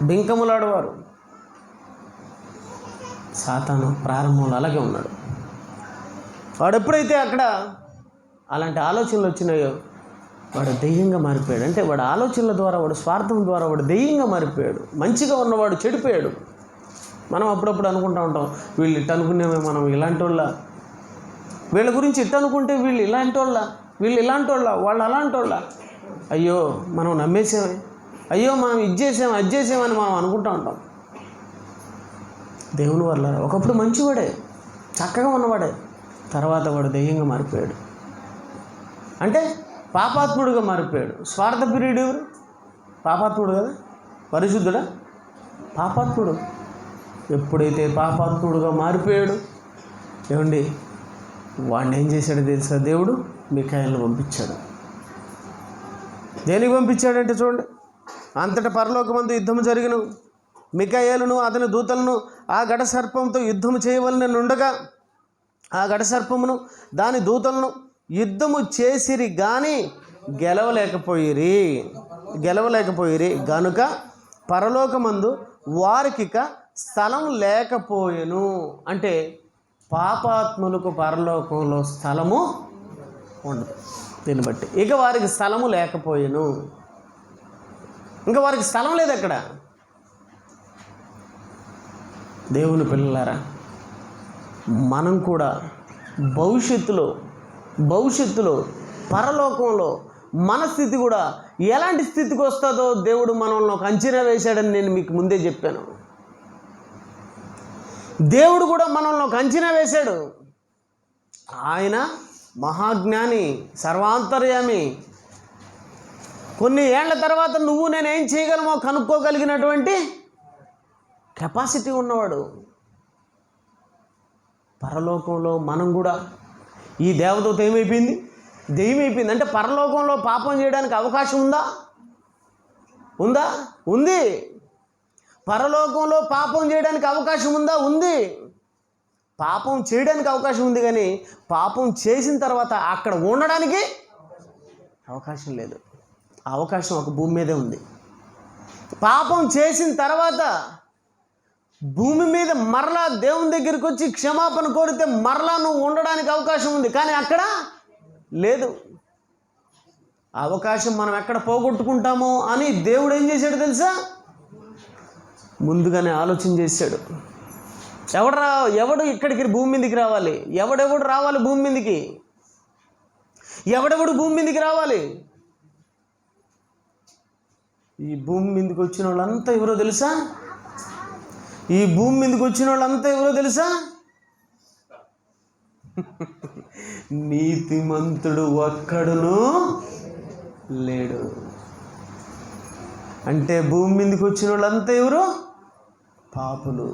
బింకములాడవారు. సాతాను ప్రారంభంలో అలాగే ఉన్నాడు. వాడు ఎప్పుడైతే అక్కడ అలాంటి ఆలోచనలు వచ్చినాయో వాడు దెయ్యంగా మారిపోయాడు. అంటే వాడు ఆలోచనల ద్వారా, వాడు స్వార్థం ద్వారా వాడు దెయ్యంగా మారిపోయాడు. మంచిగా ఉన్నవాడు చెడిపోయాడు. మనం అప్పుడప్పుడు అనుకుంటూ ఉంటాం, వీళ్ళు ఇట్ట అనుకునేమే, మనం ఇలాంటి వాళ్ళ, వీళ్ళ గురించి ఇట్ట అనుకుంటే వీళ్ళు ఇలాంటి వాళ్ళ, వీళ్ళు ఇలాంటి వాళ్ళ, వాళ్ళు అలాంటి వాళ్ళ, అయ్యో మనం నమ్మేసామే, అయ్యో మనం ఇది చేసామని మనం అనుకుంటూ ఉంటాం. దేవుని వల్ల ఒకప్పుడు మంచివాడే, చక్కగా ఉన్నవాడే, తర్వాత వాడు దెయ్యంగా మారిపోయాడు. అంటే పాపాత్ముడుగా మారిపోయాడు. స్వార్థప్రియుడు ఎవరు? పాపాత్ముడు కదా, పరిశుద్ధుడా? పాపాత్ముడు. ఎప్పుడైతే పాపాత్ముడుగా మారిపోయాడు, ఏమండి వాడిని ఏం చేశాడో తెలుసా? దేవుడు మిఖాయిల్ని పంపించాడు. దేనికి పంపించాడంటే చూడండి, అంతటా పరలోకమందు యుద్ధము జరిగిన మిఖాయేలును అతని దూతలను ఆ ఘట సర్పంతో యుద్ధము చేయవలనని ఉండగా ఆ ఘట సర్పమును దాని దూతలను యుద్ధము చేసిరి కానీ గెలవలేకపోయిరి గనుక పరలోకమందు వారికిక స్థలం లేకపోయెను. అంటే పాపాత్ములకు పరలోకంలో స్థలము ఉండదు. దీన్ని బట్టి ఇక వారికి స్థలము లేకపోయెను. ఇంకా వారికి స్థలం లేదు అక్కడ. దేవుని పిల్లలారా, మనం కూడా భవిష్యత్తులో పరలోకంలో మన స్థితి కూడా ఎలాంటి స్థితికి వస్తుందో దేవుడు మనల్ని ఒక అంచనా వేశాడని నేను మీకు ముందే చెప్పాను. దేవుడు కూడా మనల్ని ఒక అంచనా వేశాడు. ఆయన మహాజ్ఞాని, సర్వాంతర్యామి. కొన్ని ఏళ్ల తర్వాత నువ్వు నేనేం చేయగలమో కనుక్కోగలిగినటువంటి కెపాసిటీ ఉన్నవాడు. పరలోకంలో మనం కూడా, ఈ దేవదూత ఏమైపోయింది? దెయ్యమైపోయింది. అంటే పరలోకంలో పాపం చేయడానికి అవకాశం ఉందా? ఉంది. పరలోకంలో పాపం చేయడానికి అవకాశం ఉందా? ఉంది. పాపం చేయడానికి అవకాశం ఉంది, కానీ పాపం చేసిన తర్వాత అక్కడ ఉండడానికి అవకాశం లేదు. అవకాశం ఒక భూమి మీదే ఉంది. పాపం చేసిన తర్వాత భూమి మీద మరలా దేవుని దగ్గరికి వచ్చి క్షమాపణ కోరితే మరలా నువ్వు ఉండడానికి అవకాశం ఉంది, కానీ అక్కడ లేదు. అవకాశం మనం ఎక్కడ పోగొట్టుకుంటామో అని దేవుడు ఏం చేశాడు తెలుసా? ముందుగానే ఆలోచన చేశాడు. ఎవడు ఇక్కడికి భూమి మీదకి రావాలి? ఎవడెవడు రావాలి భూమి మీదకి? ఎవడెవడు భూమి మీదకి రావాలి? ఈ భూమి మీదకి వచ్చిన వాళ్ళంతా ఎవరో తెలుసా? నీతిమంతుడు ఒక్కడును లేడు. అంటే భూమి మీదకి వచ్చిన వాళ్ళంతా ఎవరు? పాపులు.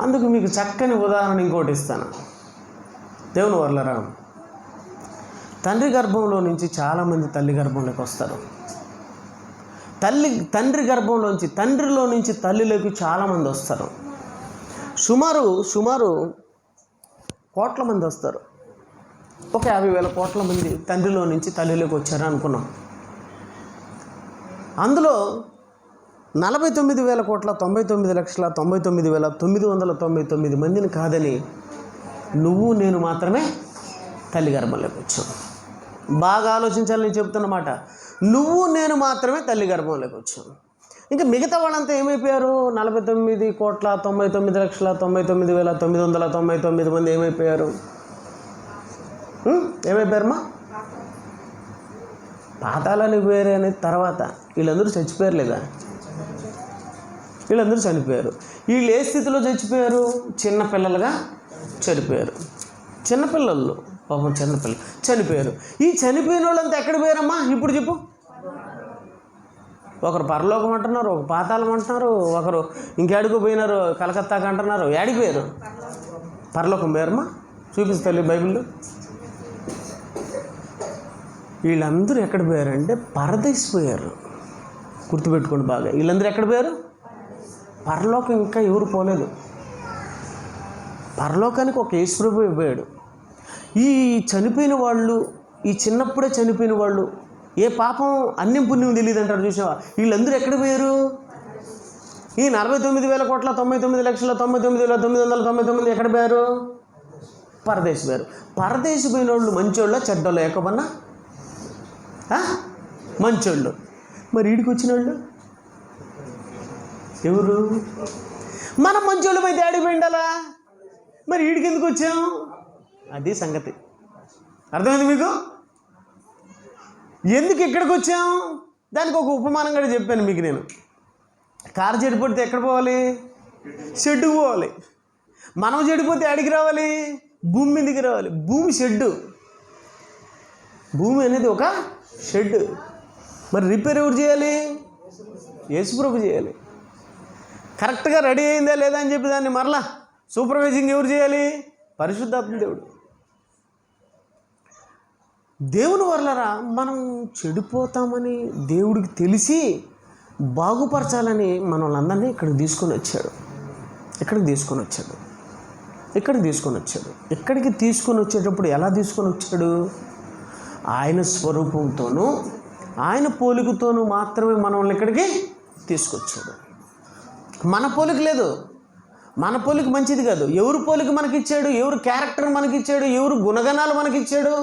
అందుకు మీకు చక్కని ఉదాహరణ ఇంకోటి ఇస్తాను. దేవుని వర్లరా, తండ్రి గర్భంలో నుంచి చాలామంది తల్లి గర్భంలోకి వస్తారు. తండ్రిలో నుంచి తల్లిలోకి చాలామంది వస్తారు. సుమారు కోట్ల మంది వస్తారు. ఒక 50,000 కోట్ల మంది తండ్రిలో నుంచి తల్లిలోకి వచ్చారు అనుకున్నాం. అందులో 49,000 కోట్ల 99,99,999 మందిని కాదని నువ్వు నేను మాత్రమే తల్లి గర్భంలోకి వచ్చాం. బాగా ఆలోచించాలి నేను చెప్తున్నమాట. నువ్వు నేను మాత్రమే తల్లి గర్భంలోకి వచ్చాం. ఇంకా మిగతా వాళ్ళంతా ఏమైపోయారు? 49,99,99,999 మంది ఏమైపోయారు? ఏమైపోయారమ్మా? పాతాళానికి పోయారు అనేది తర్వాత. వీళ్ళందరూ చచ్చిపోయారు లేదా? వీళ్ళందరూ చనిపోయారు. వీళ్ళు ఏ స్థితిలో చచ్చిపోయారు? చిన్నపిల్లలుగా చనిపోయారు. చిన్నపిల్లలు, పాపం చిన్నపిల్లలు చనిపోయారు. ఈ చనిపోయిన వాళ్ళంతా ఎక్కడ పోయారమ్మా? ఇప్పుడు చెప్పు. ఒకరు పరలోకం అంటున్నారు, ఒక పాతాళం అంటున్నారు, ఒకరు ఇంకేడికి పోయినారు, కలకత్తాకి అంటున్నారు. ఏడికి పోయారు? పరలోకం పోయారమ్మా? చూపిస్తాను బైబిల్లో. వీళ్ళందరూ ఎక్కడ పోయారంటే పరదేశ్ పోయారు. గుర్తుపెట్టుకోండి బాగా. వీళ్ళందరూ ఎక్కడ పోయారు? పరలోకం ఇంకా ఎవరు పోలేదు. పరలోకానికి ఒక యేసుప్రభు పోయాడు. ఈ చనిపోయిన వాళ్ళు, ఈ చిన్నప్పుడే చనిపోయిన వాళ్ళు, ఏ పాపం అన్యం పుణ్యం తెలియదు అంటారు చూసావా? వీళ్ళందరూ ఎక్కడ పోయారు? ఈ 49,000 కోట్ల 99,99,999 ఎక్కడ పోయారు? పరదేశ్ పోయారు. పరదేశ్ పోయిన వాళ్ళు మంచోళ్ళ చెడ్డోళ్ళు? ఎక్కబన్నా మంచోళ్ళు. మరి ఈడికి వచ్చిన వాళ్ళు ఎవరు? మనం మంచోళ్ళు అయితే ఆడిపోయిండాలా? మరి ఈడికి ఎందుకు వచ్చాం? అది సంగతి. అర్థమైంది మీకు? ఎందుకు ఇక్కడికి వచ్చాం? దానికి ఒక ఉపమానం కూడా చెప్పాను మీకు నేను. కారు చెడిపోతే ఎక్కడ పోవాలి? షెడ్డుకు పోవాలి. మనం చెడిపోతే ఆడికి రావాలి? భూమి మీదకి రావాలి. భూమి షెడ్డు. భూమి అనేది ఒక షెడ్. మరి రిపేర్ ఎవరు చేయాలి? యేసుప్రభు చేయాలి. కరెక్ట్గా రెడీ అయిందా లేదా అని చెప్పి దాన్ని మరలా సూపర్వైజింగ్ ఎవరు చేయాలి? పరిశుద్ధాత్మ దేవుడు. దేవుని వల్లరా మనం చెడిపోతామని దేవుడికి తెలిసి బాగుపరచాలని మనల్ని ఇక్కడికి తీసుకొని వచ్చాడు. ఇక్కడికి తీసుకొని వచ్చేటప్పుడు ఎలా తీసుకొని వచ్చాడు? ఆయన స్వరూపంతోనూ ఆయన పోలికతోనూ మాత్రమే మనల్ని ఇక్కడికి తీసుకొచ్చాడు. మన పోలిక లేదు. మన పోలిక మంచిది కాదు. ఎవరు పోలిక మనకిచ్చాడు? ఎవరు క్యారెక్టర్ మనకిచ్చాడు? ఎవరు గుణగణాలు మనకిచ్చాడు?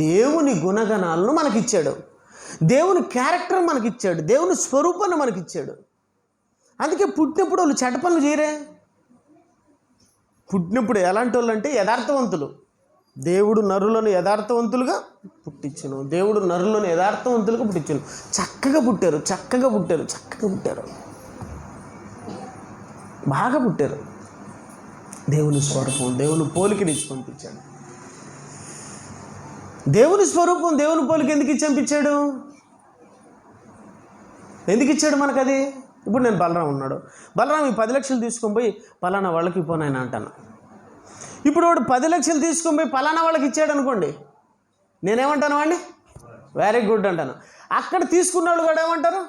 దేవుని గుణగణాలను మనకిచ్చాడు. దేవుని క్యారెక్టర్ మనకిచ్చాడు. దేవుని స్వరూపాన్ని మనకిచ్చాడు. అందుకే పుట్టినప్పుడు వాళ్ళు చెడ్డ పనులు చేయరే. పుట్టినప్పుడు ఎలాంటి వాళ్ళు అంటే యథార్థవంతులు. దేవుడు నరులను యథార్థవంతులుగా పుట్టించును. చక్కగా పుట్టారు. బాగా పుట్టారు. దేవుని స్వరూపం, దేవుని పోలికని ఇచ్చి పంపించాడు. దేవుని స్వరూపం, దేవుని పోలిక ఎందుకు ఇచ్చి పంపించాడు? ఎందుకు ఇచ్చాడు మనకు అది? ఇప్పుడు నేను బలరాం ఉన్నాడు. బలరాం ఈ 10 లక్షలు తీసుకొని పోయి పలానా వాళ్ళకి పోనాయన అంటాను. ఇప్పుడు వాడు 10 లక్షలు తీసుకొని పోయి పలానా వాళ్ళకి ఇచ్చాడు అనుకోండి, నేనేమంటాను? వాడిని వెరీ గుడ్ అంటాను. అక్కడ తీసుకున్న వాళ్ళు కూడా ఏమంటారు?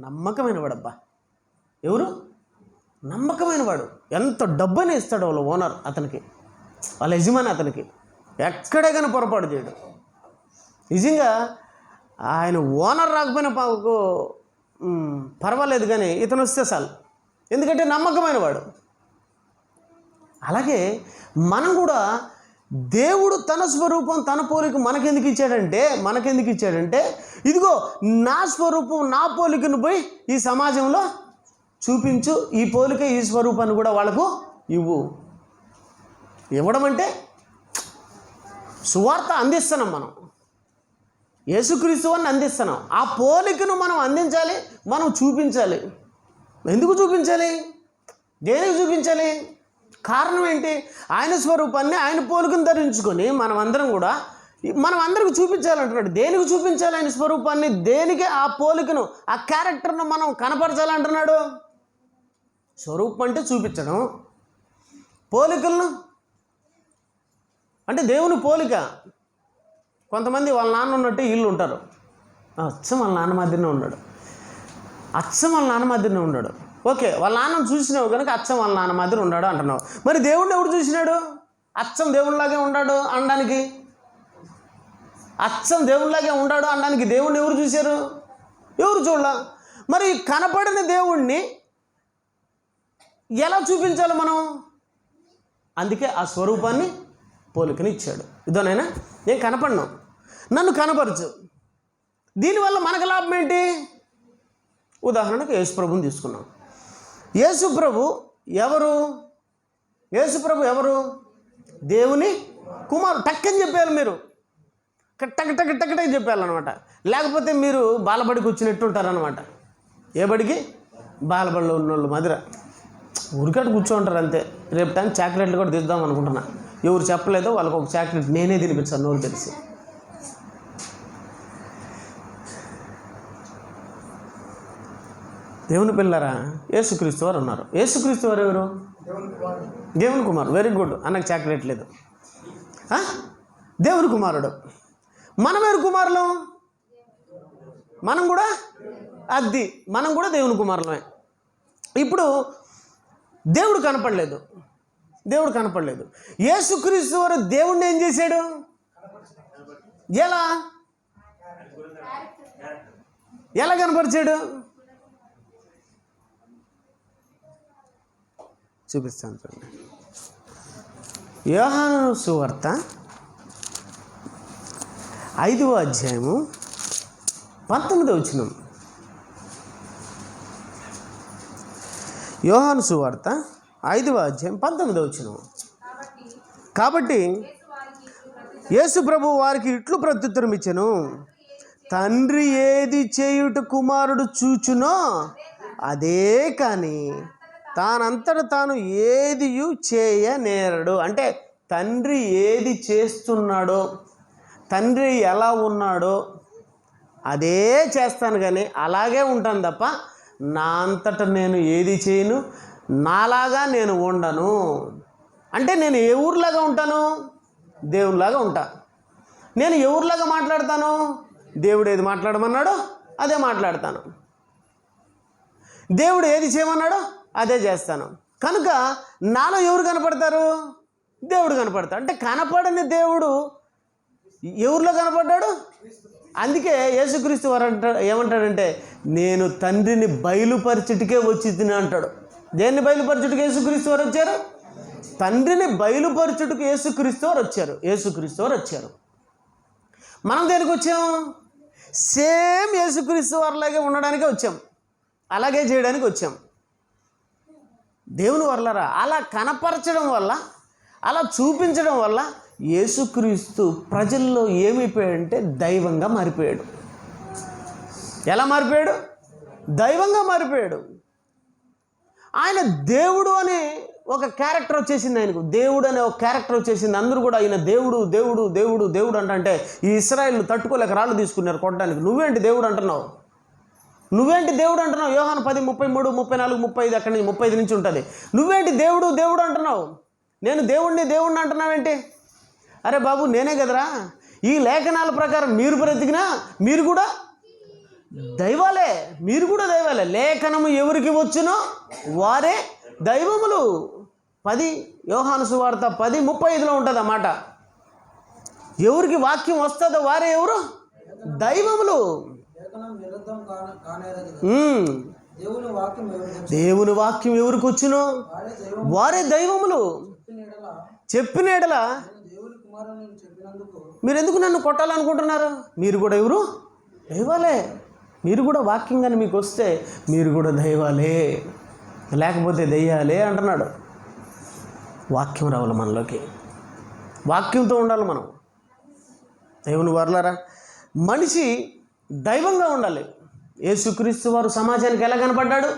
నమ్మకమైన వాడబ్బా. ఎవరు? నమ్మకమైన వాడు. ఎంత డబ్బుని ఇస్తాడు వాళ్ళ ఓనర్ అతనికి, వాళ్ళ యజమాని అతనికి. ఎక్కడే కానీ పొరపాటు చేయడు. నిజంగా ఆయన ఓనర్ రాకపోయినా పర్వాలేదు, కానీ ఇతను వస్తే చాలు. ఎందుకంటే నమ్మకమైన వాడు. అలాగే మనం కూడా దేవుడు తన స్వరూపం, తన పోలిక మనకెందుకు ఇచ్చాడంటే ఇదిగో నా స్వరూపం, నా పోలికను పోయి ఈ సమాజంలో చూపించు. ఈ పోలిక, ఈ స్వరూపాన్ని కూడా వాళ్ళకు ఇవ్వడం అంటే సువార్త అందిస్తున్నాం. మనం యేసుక్రీస్తు అని అందిస్తున్నాం. ఆ పోలికను మనం అందించాలి, మనం చూపించాలి. ఎందుకు చూపించాలి? దేనికి చూపించాలి? కారణం ఏంటి? ఆయన స్వరూపాన్ని, ఆయన పోలికను ధరించుకొని మనం అందరికి చూపించాలంటున్నాడు. దేనికి చూపించాలి? ఆయన స్వరూపాన్ని. దేనికి? ఆ పోలికను, ఆ క్యారెక్టర్ను మనం కనపరచాలంటున్నాడు. స్వరూపం అంటే చూపించడం, పోలికలను అంటే దేవుని పోలిక. కొంతమంది వాళ్ళ నాన్న ఉన్నట్టు వీళ్ళు ఉంటారు. అచ్చం వాళ్ళ నాన్న మాదిరినే ఉన్నాడు. ఓకే, వాళ్ళ నాన్నను చూసినావు కనుక అచ్చం వాళ్ళ నాన్న మాదిరి ఉన్నాడు అంటున్నావు. మరి దేవుడిని ఎవడు చూసినాడు? అచ్చం దేవుడిలాగే ఉన్నాడు అనడానికి, అచ్చం దేవుడిలాగే ఉన్నాడు అనడానికి దేవుడిని ఎవరు చూశారు? ఎవరు చూడలా. మరి కనపడిన దేవుణ్ణి ఎలా చూపించాలి మనం? అందుకే ఆ స్వరూపాన్ని పోలికని ఇచ్చాడు. ఇదోనైనా నేను కనపడను, నన్ను కనపరచు. దీనివల్ల మనకు లాభం ఏంటి? ఉదాహరణకు యేసుప్రభుని తీసుకున్నాం. యేసుప్రభు ఎవరు? యేసుప్రభు ఎవరు? దేవుని కుమారుడు. టక్కని చెప్పారు మీరు, టక్ చెప్పారనమాట. లేకపోతే మీరు బాలబడికి వచ్చినట్టు ఉంటారనమాట. ఏ బడికి? బాలబడిలో ఉన్న వాళ్ళు మదిర ఊరికట్టు కూర్చోంటారు అంతే. రేపు టైం చాక్లెట్లు కూడా తీద్దాం అనుకుంటున్నా. ఎవరు చెప్పలేదో వాళ్ళకి ఒక చాక్లెట్ నేనే తినిపించాను నోరు తెలిసి. దేవుని పిల్లరా, యేసుక్రీస్తు వారు ఉన్నారు. యేసుక్రీస్తు వారు ఎవరు? దేవుని కుమారుడు. వెరీ గుడ్, అన్నకు చాక్లెట్ లేదు. దేవుని కుమారుడు. మనం ఎవరు కుమారులం? మనం కూడా మనం కూడా దేవుని కుమారులమే. ఇప్పుడు దేవుడు కనపడలేదు. యేసుక్రీస్తు వారు దేవుణ్ణి ఏం చేశాడు? ఎలా కనపరిచాడు? చూపిస్తాను చూడండి. యోహాను సువార్త 5వ అధ్యాయము 19వ వచనం. యోహాను సువార్త 5వ అధ్యాయం 19వ వచనం. కాబట్టి యేసు ప్రభు వారికి ఇట్లు ప్రత్యుత్తరం ఇచ్చెను, తండ్రి ఏది చేయుట కుమారుడు చూచునో అదే కానీ తానంతట తాను ఏదియు చేయనేరడు. అంటే తండ్రి ఏది చేస్తున్నాడో, తండ్రి ఎలా ఉన్నాడో అదే చేస్తాను, కానీ అలాగే ఉంటాను తప్ప నా అంతట నేను ఏది చేయను, నాలాగా నేను ఉండను. అంటే నేను ఏ ఊరిలాగా ఉంటాను? దేవునిలాగా ఉంటా. నేను ఏ ఊరిలాగా మాట్లాడతాను? దేవుడు ఏది మాట్లాడమన్నాడో అదే మాట్లాడతాను. దేవుడు ఏది చేయమన్నాడో అదే చేస్తాను. కనుక నాలో ఎవరు కనపడతారు? దేవుడు కనపడతాడు. అంటే కనపడని దేవుడు ఎవరిలో కనపడ్డాడు? అందుకే యేసుక్రీస్తు వారు ఏమంటాడంటే, నేను తండ్రిని బయలుపరచుటకే వచ్చి తిని అంటాడు. దేన్ని బయలుపరచుటకు యేసుక్రీస్తు వారు వచ్చారు? తండ్రిని బయలుపరచుటకు యేసుక్రీస్తు వారు వచ్చారు. మనం దేనికి వచ్చాం? సేమ్ యేసుక్రీస్తు వారిలాగే ఉండడానికే వచ్చాం, అలాగే చేయడానికి వచ్చాం. దేవుని వల్లరా అలా కనపరచడం వల్ల, అలా చూపించడం వల్ల యేసుక్రీస్తు ప్రజల్లో ఏమైపోయాడంటే దైవంగా మారిపోయాడు. ఎలా మారిపోయాడు? దైవంగా మారిపోయాడు. ఆయన దేవుడు అనే ఒక క్యారెక్టర్ వచ్చేసింది. ఆయనకు దేవుడు అనే ఒక క్యారెక్టర్ వచ్చేసింది. అందరూ కూడా ఆయన దేవుడు దేవుడు దేవుడు దేవుడు అంటే ఈ ఇశ్రాయేలు తట్టుకోలేక రాళ్ళు తీసుకున్నారు కొట్టడానికి. నువ్వేంటి దేవుడు అంటున్నావు? యోహాను 10, 33, 34, 35 అక్కడి నుంచి 35 నుంచి ఉంటుంది. నువ్వేంటి దేవుడు అంటున్నావు? నేను దేవుణ్ణి అంటున్నావేంటి? అరే బాబు, నేనే కదరా. ఈ లేఖనాల ప్రకారం మీరు బ్రతికినా మీరు కూడా దైవాలే. లేఖనము ఎవరికి వచ్చునో వారే దైవములు. 10 యోహాను సువార్త 10:35 ఉంటుంది అన్నమాట. ఎవరికి వాక్యం వస్తుందో వారే ఎవరు? దైవములు. దేవుని వాక్యం ఎవరికి వచ్చునో వారే దైవములు. చెప్పిన ఎడల మీరు ఎందుకు నన్ను కొట్టాలనుకుంటున్నారు? మీరు కూడా ఎవరు? దైవాలే. మీరు కూడా వాక్యం కానీ మీకు వస్తే మీరు కూడా దైవాలే, లేకపోతే దెయ్యాలే అంటున్నాడు. వాక్యం రావాలి మనలోకి, వాక్యంతో ఉండాలి మనం. దేవుని వర్లారా, మనిషి దైవంగా ఉండాలి. యేసుక్రీస్తు వారు సమాజానికి ఎలా కనపడ్డాడు?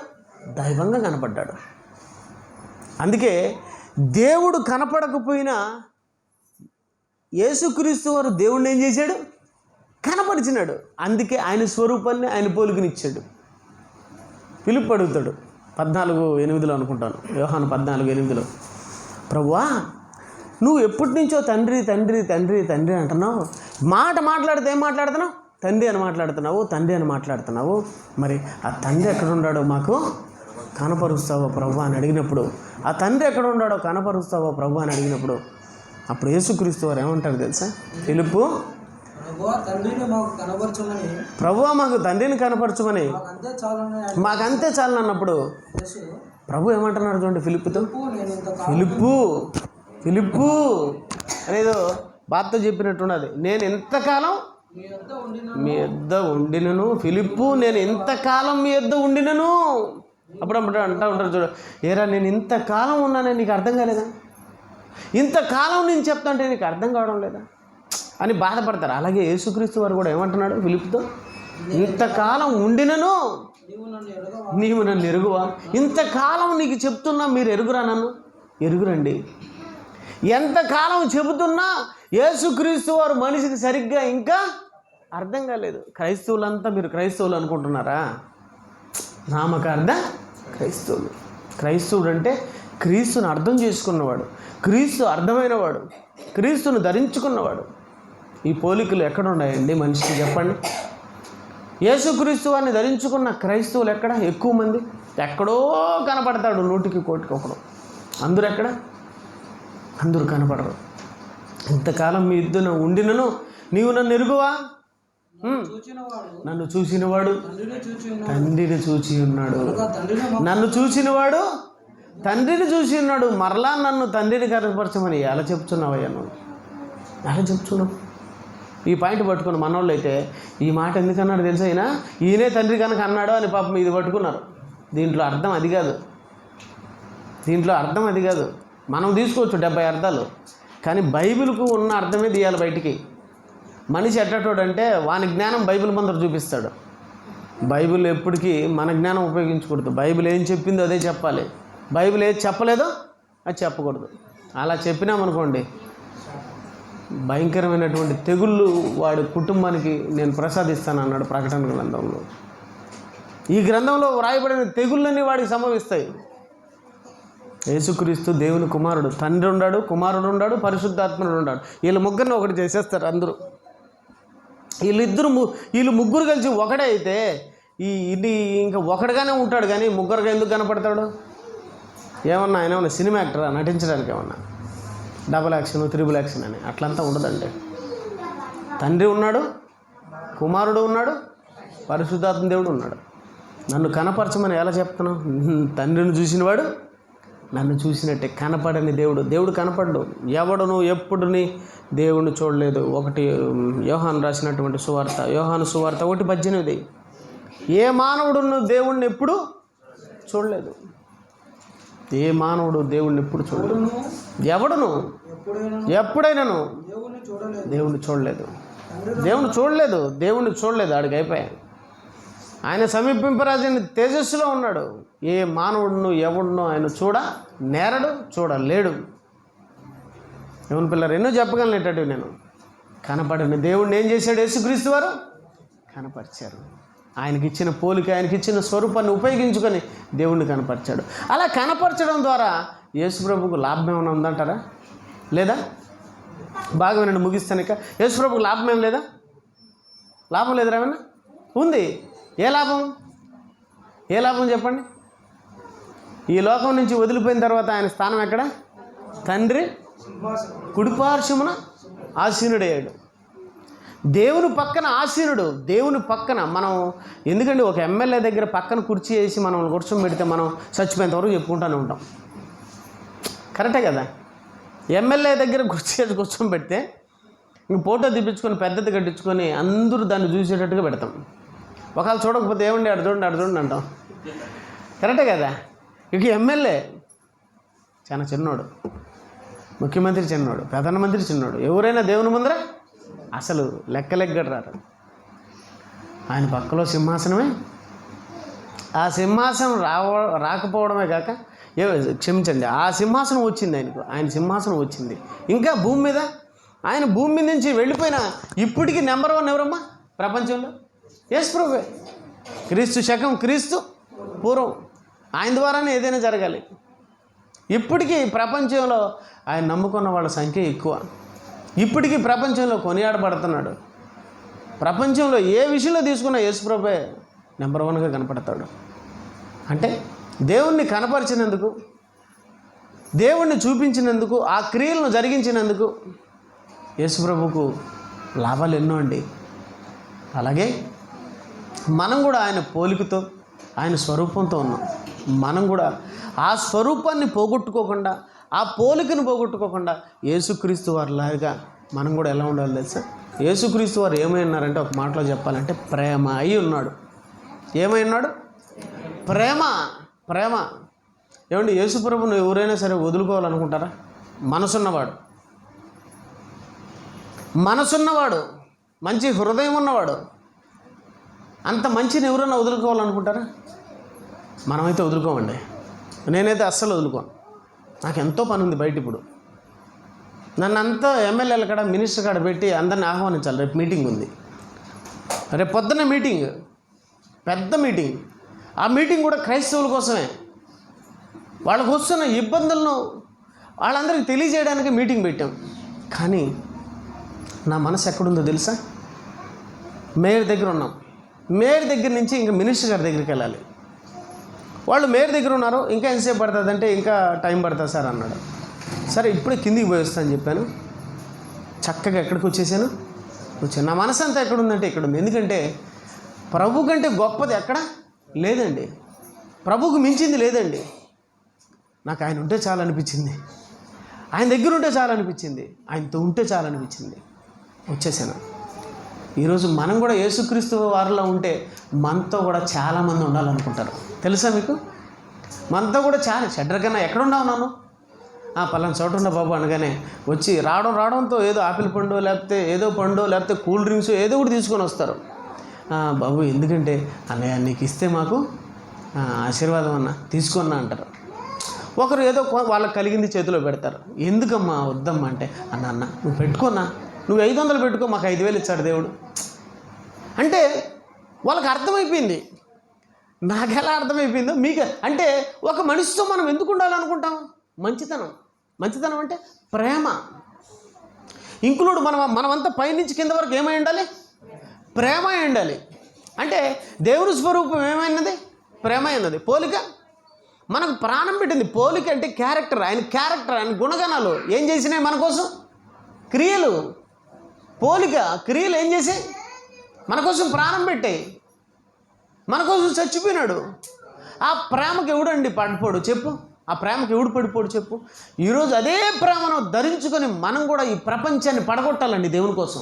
దైవంగా కనపడ్డాడు. అందుకే దేవుడు కనపడకపోయినా యేసుక్రీస్తు వారు దేవుడిని ఏం చేశాడు? కనపరిచినాడు. అందుకే ఆయన స్వరూపాన్ని, ఆయన పోలికనిచ్చాడు. పిలుపు అడుగుతాడు 14:8 అనుకుంటాను, యోహాను 14:8. ప్రభువా, నువ్వు ఎప్పటి నుంచో తండ్రి తండ్రి తండ్రి తండ్రి అంటున్నావు. మాట్లాడితే ఏం మాట్లాడుతున్నావు? తండ్రి అని మాట్లాడుతున్నావు. మరి ఆ తండ్రి ఎక్కడ ఉన్నాడో మాకు కనపరుస్తావా ప్రభు అని అడిగినప్పుడు, ఆ తండ్రి ఎక్కడ ఉన్నాడో కనపరుస్తావా ప్రభు అని అడిగినప్పుడు, అప్పుడు యేసుక్రీస్తు వారు ఏమంటారు తెలుసా? ఫిలిప్పు, ప్రభువా మాకు తండ్రిని కనపరచమని, మాకంతే చాలు అన్నప్పుడు ప్రభు ఏమంటున్నారు చూడండి ఫిలిప్పుతో, ఫిలిప్పు అనేదో బాధతో చెప్పినట్టున్నది, నేను ఎంతకాలం మీ యొద్ద ఉండినను, ఫిలిప్పు నేను ఇంతకాలం మీ యొద్ద ఉండినను. అప్పుడప్పుడు అంటూ ఉంటారు చూడు, ఏరా నేను ఇంతకాలం ఉన్నానే నీకు అర్థం కాలేదా, ఇంతకాలం నేను చెప్తా అంటే నీకు అర్థం కావడం లేదా అని బాధపడతారు. అలాగే యేసుక్రీస్తు వారు కూడా ఏమంటున్నాడు ఫిలిప్పుతో, ఇంతకాలం ఉండినను నీవు నన్ను ఎరుగువా, ఇంతకాలం నీకు చెప్తున్నా మీరు ఎరుగురా, నన్ను ఎరుగురండి. ఎంతకాలం చెబుతున్నా యేసుక్రీస్తు వారు మనిషికి సరిగ్గా ఇంకా అర్థం కాలేదు. క్రైస్తవులంతా మీరు క్రైస్తవులు అనుకుంటున్నారా? నామకార్థ క్రైస్తవులు. క్రైస్తవుడు అంటే క్రీస్తుని అర్థం చేసుకున్నవాడు, క్రీస్తు అర్థమైనవాడు, క్రీస్తును ధరించుకున్నవాడు. ఈ పోలికలు ఎక్కడ ఉన్నాయండి మనిషికి చెప్పండి? యేసుక్రీస్తు వారిని ధరించుకున్న క్రైస్తవులు ఎక్కడ? ఎక్కువ మంది ఎక్కడో కనపడతాడు, 100కి 1 ఒకడు. అందరూ ఎక్కడ? అందరూ కనపడరు. ఇంతకాలం మీ ఇద్దరు ఉండినను నీవు నన్ను ఎరుగువా, నన్ను చూసినవాడు తండ్రిని చూచి ఉన్నాడు, నన్ను చూసినవాడు తండ్రిని చూసి ఉన్నాడు. మరలా నన్ను తండ్రిని కనపరచమని ఎలా చెప్తున్నావయ్యా నువ్వు, ఎలా చెప్తున్నావు? ఈ పాయింట్ పట్టుకుని మనోళ్ళు అయితే ఈ మాట ఎందుకన్నాడు తెలుసా, ఈయనే తండ్రి కనుక అన్నాడు అని పాపం ఇది పట్టుకున్నారు. దీంట్లో అర్థం అది కాదు, దీంట్లో అర్థం అది కాదు. మనం తీసుకోవచ్చు 70 అర్థాలు, కానీ బైబిల్కు ఉన్న అర్థమే తీయాలి బయటికి. మనిషి ఎట్టటోడంటే వాని జ్ఞానం బైబిల్ ముందర చూపిస్తాడు. బైబిల్ ఎప్పటికీ మన జ్ఞానం ఉపయోగించకూడదు. బైబిల్ ఏం చెప్పిందో అదే చెప్పాలి, బైబిల్ ఏది చెప్పలేదో అది చెప్పకూడదు. అలా చెప్పినామనుకోండి భయంకరమైనటువంటి తెగుళ్ళు వాడి కుటుంబానికి నేను ప్రసాదిస్తాను అన్నాడు ప్రకటన గ్రంథంలో. ఈ గ్రంథంలో వ్రాయబడిన తెగుళ్ళన్నీ వాడికి సంభవిస్తాయి. యేసుక్రీస్తు దేవుని కుమారుడు, తండ్రి ఉన్నాడు, కుమారుడు ఉన్నాడు, పరిశుద్ధాత్ముడు ఉన్నాడు. వీళ్ళు ముగ్గురిని ఒకటి చేసేస్తారు అందరూ. వీళ్ళు ముగ్గురు కలిసి ఒకటే అయితే ఇది ఇంకా ఒకటిగానే ఉంటాడు, కానీ ముగ్గురుగా ఎందుకు కనపడతాడు? ఏమన్నా ఆయన ఏమన్నా సినిమా యాక్టరా నటించడానికి? ఏమన్నా డబుల్ యాక్షన్, త్రిబుల్ యాక్షన్ అని అట్లంతా ఉండదండి. తండ్రి ఉన్నాడు, కుమారుడు ఉన్నాడు, పరిశుద్ధాత్మ దేవుడు ఉన్నాడు. నన్ను కనపరచమని ఎలా చెప్తున్నావు? తండ్రిని చూసినవాడు నన్ను చూసినట్టే. కనపడని దేవుడు కనపడ్డు. ఎవడును ఎప్పుడుని దేవుణ్ణి చూడలేదు. ఒకటి యోహాను రాసినటువంటి సువార్త, యోహాను సువార్త 1:18, ఏ మానవుడును దేవుణ్ణి ఎప్పుడు చూడలేదు. ఏ మానవుడు దేవుణ్ణి ఎప్పుడు చూడలేదు. ఎవడును ఎప్పుడైనాను దేవుణ్ణి చూడలేదు. దేవుణ్ణి చూడలేదు. ఆడికి అయిపోయాయి. ఆయన సమీపింపరాజని తేజస్సులో ఉన్నాడు. ఏ మానవుడును ఎవడును ఆయన చూడలేడు. ఎవరి పిల్లలు ఎన్నో చెప్పగలనేటట్టు నేను. కనపడని దేవుణ్ణి ఏం చేశాడు యేసుక్రీస్తు వారు? కనపరిచారు. ఆయనకి ఇచ్చిన పోలిక, ఆయనకి ఇచ్చిన స్వరూపాన్ని ఉపయోగించుకొని దేవుణ్ణి కనపరిచాడు. అలా కనపరచడం ద్వారా యేసుప్రభుకు లాభం ఏమైనా ఉందంటారా? లేదా? బాగా వినండి, ముగిస్తాను. ఇక యేసుప్రభుకు లాభం ఏం లేదా? లాభం లేదురా? ఏమన్నా ఉంది. ఏ లాభం చెప్పండి? ఈ లోకం నుంచి వదిలిపోయిన తర్వాత ఆయన స్థానం ఎక్కడ? తండ్రి కుడిపార్శ్వమున ఆసీనుడయ్యాడు. దేవుని పక్కన ఆసీనుడు. దేవుని పక్కన మనం ఎందుకంటే ఒక ఎమ్మెల్యే దగ్గర పక్కన కుర్చీ వేసి మనం కూర్చోబెడితే మనం చచ్చిపోయేంత వరకు చెప్పుకుంటూనే ఉంటాం. కరెక్టే కదా? ఎమ్మెల్యే దగ్గర కుర్చీ వేసి కూర్చోబెడితే ఇంక ఫోటో తీపించుకొని పెద్దది కట్టించుకొని అందరూ దాన్ని చూసేటట్టుగా పెడతాం. ఒకవేళ చూడకపోతే ఏమండి అటు చూడండి అంటాం. కరెక్టే కదా? ఇక ఎమ్మెల్యే చాలా చిన్నోడు, ముఖ్యమంత్రి చిన్నోడు, ప్రధానమంత్రి చిన్నోడు, ఎవరైనా దేవుని ముందర అసలు లెక్కలెగ్గడరారు. ఆయన పక్కలో సింహాసనమే. ఆ సింహాసనం రాకపోవడమే కాక క్షమించండి, ఆ సింహాసనం వచ్చింది ఆయనకు. ఆయన సింహాసనం వచ్చింది. ఇంకా భూమి మీద ఆయన భూమి మీద నుంచి వెళ్ళిపోయిన ఇప్పటికీ నెంబర్ 1 ఎవరమ్మా ప్రపంచంలో? యేసుప్రభువే. క్రీస్తు శకం, క్రీస్తు పూర్వం. ఆయన ద్వారానే ఏదైనా జరగాలి. ఇప్పటికీ ప్రపంచంలో ఆయన నమ్ముకున్న వాళ్ళ సంఖ్య ఎక్కువ. ఇప్పటికీ ప్రపంచంలో కొనియాడబడుతున్నాడు. ప్రపంచంలో ఏ విషయంలో తీసుకున్న యేసుప్రభువే నెంబర్ 1గా కనపడతాడు. అంటే దేవుణ్ణి కనపరిచినందుకు, దేవుణ్ణి చూపించినందుకు, ఆ క్రియలను జరిగించినందుకు యేసుప్రభుకు లాభాలు ఎన్నో అండి. అలాగే మనం కూడా ఆయన పోలికతో, ఆయన స్వరూపంతో ఉన్నాం. మనం కూడా ఆ స్వరూపాన్ని పోగొట్టుకోకుండా, ఆ పోలికను పోగొట్టుకోకుండా యేసుక్రీస్తు వారిలాగా మనం కూడా ఎలా ఉండాలి తెలుసా? యేసుక్రీస్తు వారు ఏమై ఉన్నారంటే, ఒక మాటలో చెప్పాలంటే ప్రేమ అయి ఉన్నాడు. ఏమై ఉన్నాడు? ప్రేమ. ప్రేమ. ఏమండి, యేసుప్రభుని ఎవరైనా సరే వదులుకోవాలనుకుంటారా? మనసున్నవాడు, మంచి హృదయం ఉన్నవాడు, అంత మంచిని ఎవరైనా వదులుకోవాలనుకుంటారా? మనమైతే వదులుకోమండి. నేనైతే అస్సలు వదులుకోను. నాకు ఎంతో పని ఉంది బయట. ఇప్పుడు నన్ను అంతా ఎమ్మెల్యేల కాడ, మినిస్టర్ కాడ పెట్టి అందరిని ఆహ్వానించాలి. రేపు మీటింగ్ ఉంది. రేపు పొద్దున్న మీటింగ్, పెద్ద మీటింగ్. ఆ మీటింగ్ కూడా క్రైస్తవుల కోసమే. వాళ్ళకు వస్తున్న ఇబ్బందులను వాళ్ళందరికీ తెలియజేయడానికి మీటింగ్ పెట్టాం. కానీ నా మనసు ఎక్కడుందో తెలుసా? మేయర్ దగ్గర ఉన్నాం. మేయర్ దగ్గర నుంచి ఇంకా మినిస్టర్ గారి దగ్గరికి వెళ్ళాలి. వాళ్ళు మేయర్ దగ్గర ఉన్నారు. ఇంకా ఎంతసేపు పడుతుంది అంటే, ఇంకా టైం పడుతుంది సార్ అన్నాడు. సరే ఇప్పుడే కిందికి పోయి వస్తా అని చెప్పాను. చక్కగా ఎక్కడికి వచ్చేసాను. నా మనసు అంతా ఎక్కడుందంటే ఇక్కడ ఉంది. ఎందుకంటే ప్రభు కంటే గొప్పది ఎక్కడ లేదండి. ప్రభుకు మించింది లేదండి. నాకు ఆయన ఉంటే చాలనిపించింది. ఆయన దగ్గర ఉంటే చాలనిపించింది. ఆయనతో ఉంటే చాలనిపించింది. వచ్చేసాను. ఈరోజు మనం కూడా యేసుక్రీస్తు వారిలో ఉంటే మనతో కూడా చాలామంది ఉండాలనుకుంటారు. తెలుసా మీకు? మనతో కూడా చాలా షడ్రకన్నా ఎక్కడున్నావు నాను? పలానా చోట ఉన్న బాబు అనగానే వచ్చి రావడంతో ఏదో ఆపిల్ పండు, లేకపోతే ఏదో పండు, లేకపోతే కూల్ డ్రింక్స్ ఏదో ఒకటి తీసుకొని వస్తారు. బాబు ఎందుకంటే అన్నయ్య నీకు ఇస్తే మాకు ఆశీర్వాదం అన్న, తీసుకున్నా అంటారు. ఒకరు ఏదో వాళ్ళకి కలిగింది చేతిలో పెడతారు. ఎందుకమ్మా వద్దమ్మా అంటే, అన్న నువ్వు పెట్టుకోన్నా, నువ్వు 500 పెట్టుకో, మాకు 5,000 ఇచ్చాడు దేవుడు అంటే వాళ్ళకి అర్థమైపోయింది. నాకు ఎలా అర్థమైపోయిందో మీకు. అంటే ఒక మనిషితో మనం ఎందుకు ఉండాలనుకుంటాం? మంచితనం అంటే ప్రేమ. ఇంక్లూడ్ మనమంతా పైనుంచి కింద వరకు ఏమై ఉండాలి? ప్రేమ అయి ఉండాలి. అంటే దేవుని స్వరూపం ఏమైనది? ప్రేమ అయినది. పోలిక మనకు ప్రాణం పెట్టింది. పోలిక అంటే క్యారెక్టర్, ఆయన గుణగణాలు ఏం చేసినాయి మన కోసం? క్రియలు. పోలిక క్రియలు ఏం చేసాయి? మన కోసం ప్రాణం పెట్టాయి, మన కోసం చచ్చిపోయినాడు. ఆ ప్రేమకి ఎవడండి పడిపోడు చెప్పు? ఆ ప్రేమకి ఎవడు పడిపోడు చెప్పు? ఈరోజు అదే ప్రేమను ధరించుకొని మనం కూడా ఈ ప్రపంచాన్ని పడగొట్టాలండి. దేవుని కోసం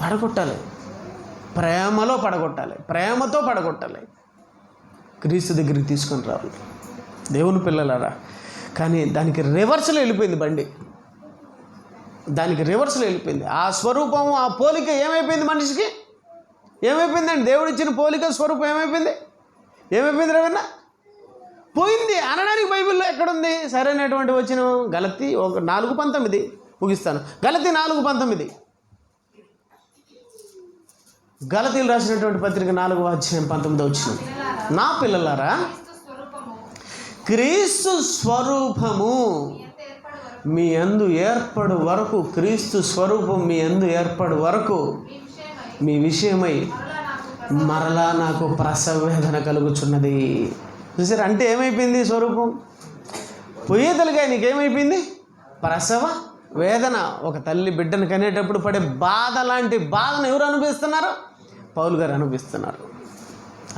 పడగొట్టాలి. ప్రేమలో పడగొట్టాలి, ప్రేమతో పడగొట్టాలి. క్రీస్తు దగ్గరికి తీసుకొని రావాలి దేవుని పిల్లలారా. కానీ దానికి రివర్స్లో వెళ్ళిపోయింది బండి. దానికి రివర్స్లో వెళ్ళిపోయింది. ఆ స్వరూపము, ఆ పోలిక ఏమైపోయింది? మనిషికి ఏమైపోయిందండి? దేవుడు ఇచ్చిన పోలిక స్వరూపం ఏమైపోయింది రవీణ? పోయింది అనడానికి బైబిల్లో ఎక్కడుంది? సరైనటువంటి వచ్చిన గలతీ 4:19 ముగిస్తాను. గలతీ 4:19. గలతీలు రాసినటువంటి పత్రిక 4:19 నా పిల్లలారా, క్రీస్తు స్వరూపము మీ యందు ఏర్పడు వరకు, క్రీస్తు స్వరూపం మీ యందు ఏర్పడు వరకు మీ విషయమై మరలా నాకు ప్రసవ వేదన కలుగుచున్నది. చూసారు? అంటే ఏమైపోయింది? స్వరూపం పోయేదలుగా నీకేమైపోయింది? ప్రసవ వేదన. ఒక తల్లి బిడ్డను కనేటప్పుడు పడే బాధ లాంటి బాధను ఎవరు అనుభవిస్తున్నారు? పౌలు గారు అనుభవిస్తున్నారు.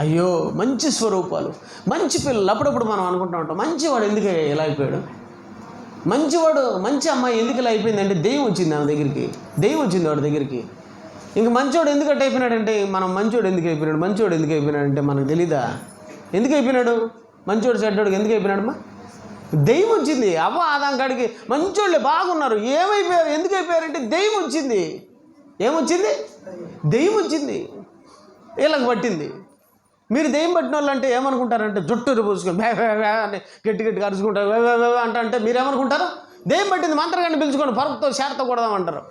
అయ్యో మంచి స్వరూపాలు, మంచి పిల్లలు. అప్పుడప్పుడు మనం అనుకుంటూ ఉంటాం, మంచివాడు ఎందుకు ఇలా అయిపోయాడు, మంచివాడు, మంచి అమ్మాయి ఎందుకు ఇలా అయిపోయిందంటే దెయ్యం వచ్చింది ఆమె దగ్గరికి, దెయ్యం వచ్చింది వాడి దగ్గరికి. ఇంక మంచోడు ఎందుకు అట్ట అయిపోయినాడంటే, మనం మంచోడు ఎందుకు అయిపోయినాడంటే మనకు తెలీదా? ఎందుకు అయిపోయినాడు? మంచోడు చెడ్డోడికి ఎందుకు అయిపోయినాడమ్మా? దెయ్యం వచ్చింది. ఆదాం కాడికి మంచోళ్ళే బాగున్నారు, ఏమైపోయారు? ఎందుకు అయిపోయారంటే దెయ్యం వచ్చింది. ఏమొచ్చింది? దెయ్యం వచ్చింది. వీళ్ళకి పట్టింది. మీరు దెయ్యం పట్టిన వాళ్ళు అంటే ఏమనుకుంటారంటే, జుట్టు పూసుకొని అని గట్టి అరుచుకుంటారు, అంటే మీరేమనుకుంటారు? దెయ్యం పట్టింది, మంత్రగాన్ని పిలుచుకొని పరుపుతో షార్తో కొడదామంటారు.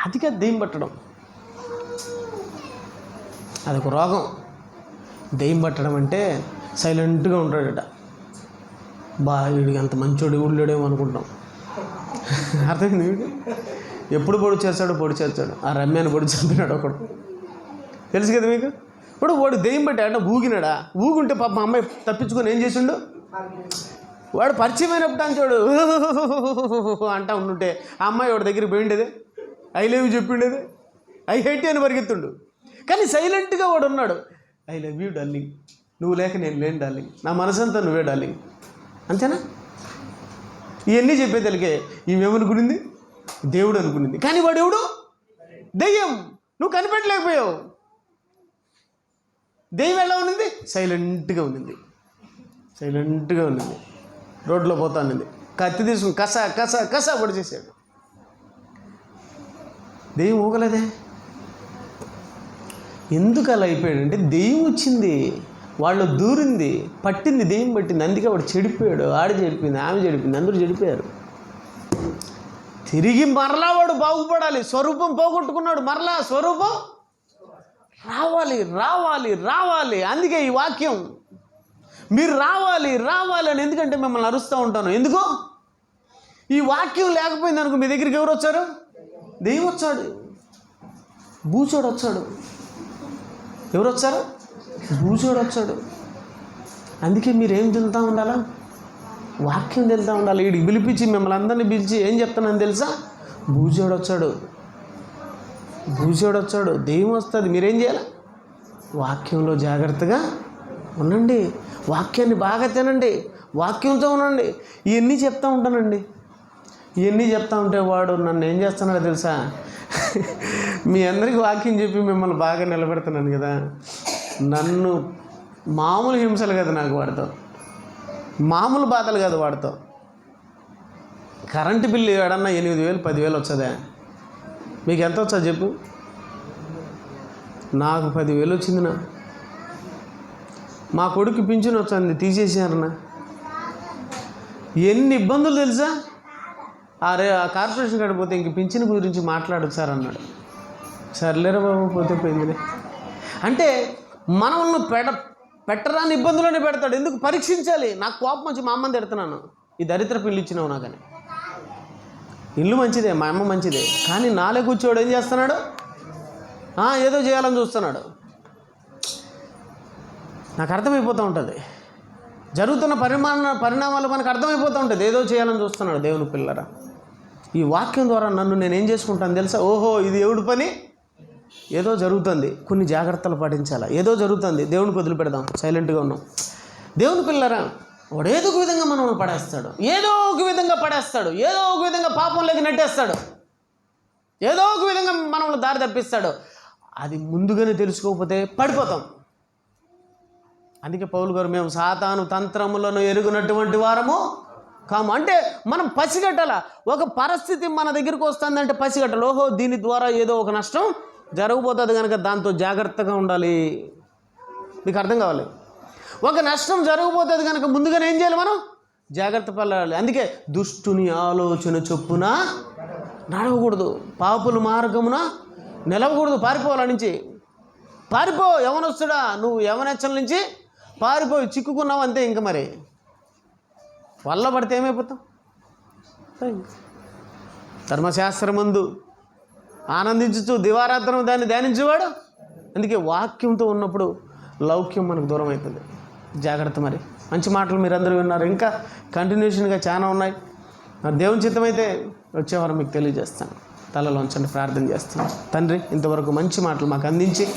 అదిగా దెయ్యం పట్టడం, అదొక రోగం. దెయ్యం పట్టడం అంటే సైలెంట్గా ఉంటాడట. వీడికి అంత మంచోడు ఊళ్ళోడేమో అనుకుంటాం. అర్థమైంది? వీడు ఎప్పుడు పొడి చేస్తాడు. ఆ రమ్యాన్ని పొడి చంపినాడు ఒకడు, తెలుసు కదా మీకు. ఇప్పుడు వాడు దెయ్యం బట్టి అంటే ఊగినాడా? ఊగుంటే పాప మా అమ్మాయి తప్పించుకొని ఏం చేసిండు? వాడు పరిచయమైనప్పుడు అని చూడు అంటా ఉండుంటే ఆ అమ్మాయి వాడి దగ్గరికి పోయిండేదే, ఐ లవ్ యూ చెప్పిండేదే, ఐ హేట్ అని పరిగెత్తుండు. కానీ సైలెంట్గా వాడు ఉన్నాడు. ఐ లవ్ యూ డార్లింగ్, నువ్వు లేక నేను లేను డార్లింగ్, నా మనసంతా నువ్వే డార్లింగ్, అంతేనా? ఇవన్నీ చెప్పేదలికే ఈమెమనుకునింది? దేవుడు అనుకునింది. కానీ వాడు ఎవడు? దెయ్యం. నువ్వు కనిపెట్టలేకపోయావు. దెయ్యం ఎలా ఉన్నింది? సైలెంట్గా ఉన్నింది. సైలెంట్గా ఉన్నింది. రోడ్లో పోతా ఉన్నింది. కత్తి తీసుకుని కసా కసా కసా పొడి చేశాడు. దెయ్యం ఊగలేదే. ఎందుకు అలా అయిపోయాడంటే దెయ్యం వచ్చింది, వాళ్ళు దూరింది, పట్టింది, దెయ్యం పట్టింది. అందుకే వాడు చెడిపోయాడు. ఆడ చెడిపోయింది, ఆమె చెడిపోయింది, అందరూ చెడిపోయారు. తిరిగి మరలా వాడు బాగుపడాలి. స్వరూపం పోగొట్టుకున్నాడు, మరలా స్వరూపం రావాలి రావాలి రావాలి. అందుకే ఈ వాక్యం, మీరు రావాలి రావాలి అని. ఎందుకంటే మిమ్మల్ని అరుస్తూ ఉంటాను. ఎందుకో ఈ వాక్యం లేకపోయింది అనుకో, మీ దగ్గరికి ఎవరు వచ్చారు? దెయ్యం వచ్చాడు, బూచోడు వచ్చాడు. ఎవరు వచ్చారు? బూచోడు వచ్చాడు. అందుకే మీరేం తింటూ ఉండాలా? వాక్యం తింటూ ఉండాలి. వీడికి పిలిపించి మిమ్మల్ని అందరినీ పిలిచి ఏం చెప్తానని తెలుసా? బూచోడు వచ్చాడు, బూచోడు వచ్చాడు, దెయ్యం వస్తుంది. మీరేం చేయాలి? వాక్యంలో జాగ్రత్తగా ఉండండి, వాక్యాన్ని బాగా తినండి, వాక్యంతో ఉండండి. ఇవన్నీ చెప్తూ ఉంటానండి. ఇవన్నీ చెప్తా ఉంటే వాడు నన్ను ఏం చేస్తున్నాడో తెలుసా? మీ అందరికీ వాక్యం చెప్పి మిమ్మల్ని బాగా నిలబెడుతున్నాను కదా, నన్ను మామూలు హింసలు కదా నాకు వాడితో, మామూలు బాధలు కాదు వాడితో. కరెంటు బిల్లు ఏడన్నా 8,000 10,000 వచ్చదా? మీకు ఎంత వచ్చా చెప్పు? నాకు 10,000 వచ్చిందినా. మా కొడుకు పింఛన్ వచ్చింది, తీసేసారన్నా. ఎన్ని ఇబ్బందులు తెలుసా? అరే ఆ కార్పొరేషన్ కాడికి పోతే ఇంక పింఛన్ గురించి మాట్లాడదు సార్ అన్నాడు. సర్లేరా బాబు, పోతే పోయిందిలే. అంటే మనల్ని పెట్టరాని ఇబ్బందులోనే పెడతాడు. ఎందుకు? పరీక్షించాలి. నాకు కోపం వచ్చి మా అమ్మని తిడుతున్నాను, ఈ దరిద్రపు ఇల్లు ఇచ్చినావు నాకని. ఇల్లు మంచిదే, మా అమ్మ మంచిదే, కానీ నాలే కూర్చోడు ఏం చేస్తున్నాడు? ఏదో చేయాలని చూస్తున్నాడు. నాకు అర్థమైపోతూ ఉంటుంది, జరుగుతున్న పరిణామాలు మనకు అర్థమైపోతూ ఉంటుంది. ఏదో చేయాలని చూస్తున్నాడు దేవుని పిల్లరా. ఈ వాక్యం ద్వారా నన్ను నేనేం చేసుకుంటాను తెలుసా? ఓహో, ఇది దేవుడి పని, ఏదో జరుగుతుంది, కొన్ని జాగ్రత్తలు పాటించాలా. ఏదో జరుగుతుంది, దేవునికి వదిలిపెడదాం, సైలెంట్గా ఉన్నాం. దేవుని పిల్లరా, వాడు ఏదో ఒక విధంగా మనల్ని పడేస్తాడు, ఏదో ఒక విధంగా పడేస్తాడు, ఏదో ఒక విధంగా పాపంలోకి నెట్టేస్తాడు, ఏదో ఒక విధంగా మనల్ని దారి తప్పిస్తాడు. అది ముందుగానే తెలుసుకోకపోతే పడిపోతాం. అందుకే పౌలు గారు, మేము సాతాను తంత్రములను ఎరుగునటువంటి వారము కాము. అంటే మనం పసిగట్టాల. ఒక పరిస్థితి మన దగ్గరికి వస్తుందంటే పసిగట్టాలి. ఓహో, దీని ద్వారా ఏదో ఒక నష్టం జరగబోతుంది కనుక దాంతో జాగ్రత్తగా ఉండాలి. మీకు అర్థం కావాలి. ఒక నష్టం జరగబోతుంది కనుక ముందుగానే ఏం చేయాలి? మనం జాగ్రత్త పడాలి. అందుకే దుష్టుని ఆలోచన చొప్పున నడవకూడదు, పాపుల మార్గమున నిలవకూడదు. పారిపోవాల నుంచి పారిపో. యవనొస్తుడా, నువ్వు యవనెచ్చల నుంచి పారిపోయి చిక్కుకున్నావు అంతే. ఇంక మరి వల్ల పడితే ఏమైపోతాం? ధర్మశాస్త్రమందు ఆనందించు దివారాత్రం దాన్ని ధ్యానించేవాడు. అందుకే వాక్యంతో ఉన్నప్పుడు లౌక్యం మనకు దూరం అవుతుంది. జాగ్రత్త. మరి మంచి మాటలు మీరందరూ విన్నారు, ఇంకా కంటిన్యూషన్గా చాలా ఉన్నాయి. మరి దేవుని చిత్తమైతే వచ్చేవారు మీకు తెలియజేస్తాను. తలలో ఉంచండి, ప్రార్థన చేస్తాను. తండ్రి, ఇంతవరకు మంచి మాటలు మాకు అందించి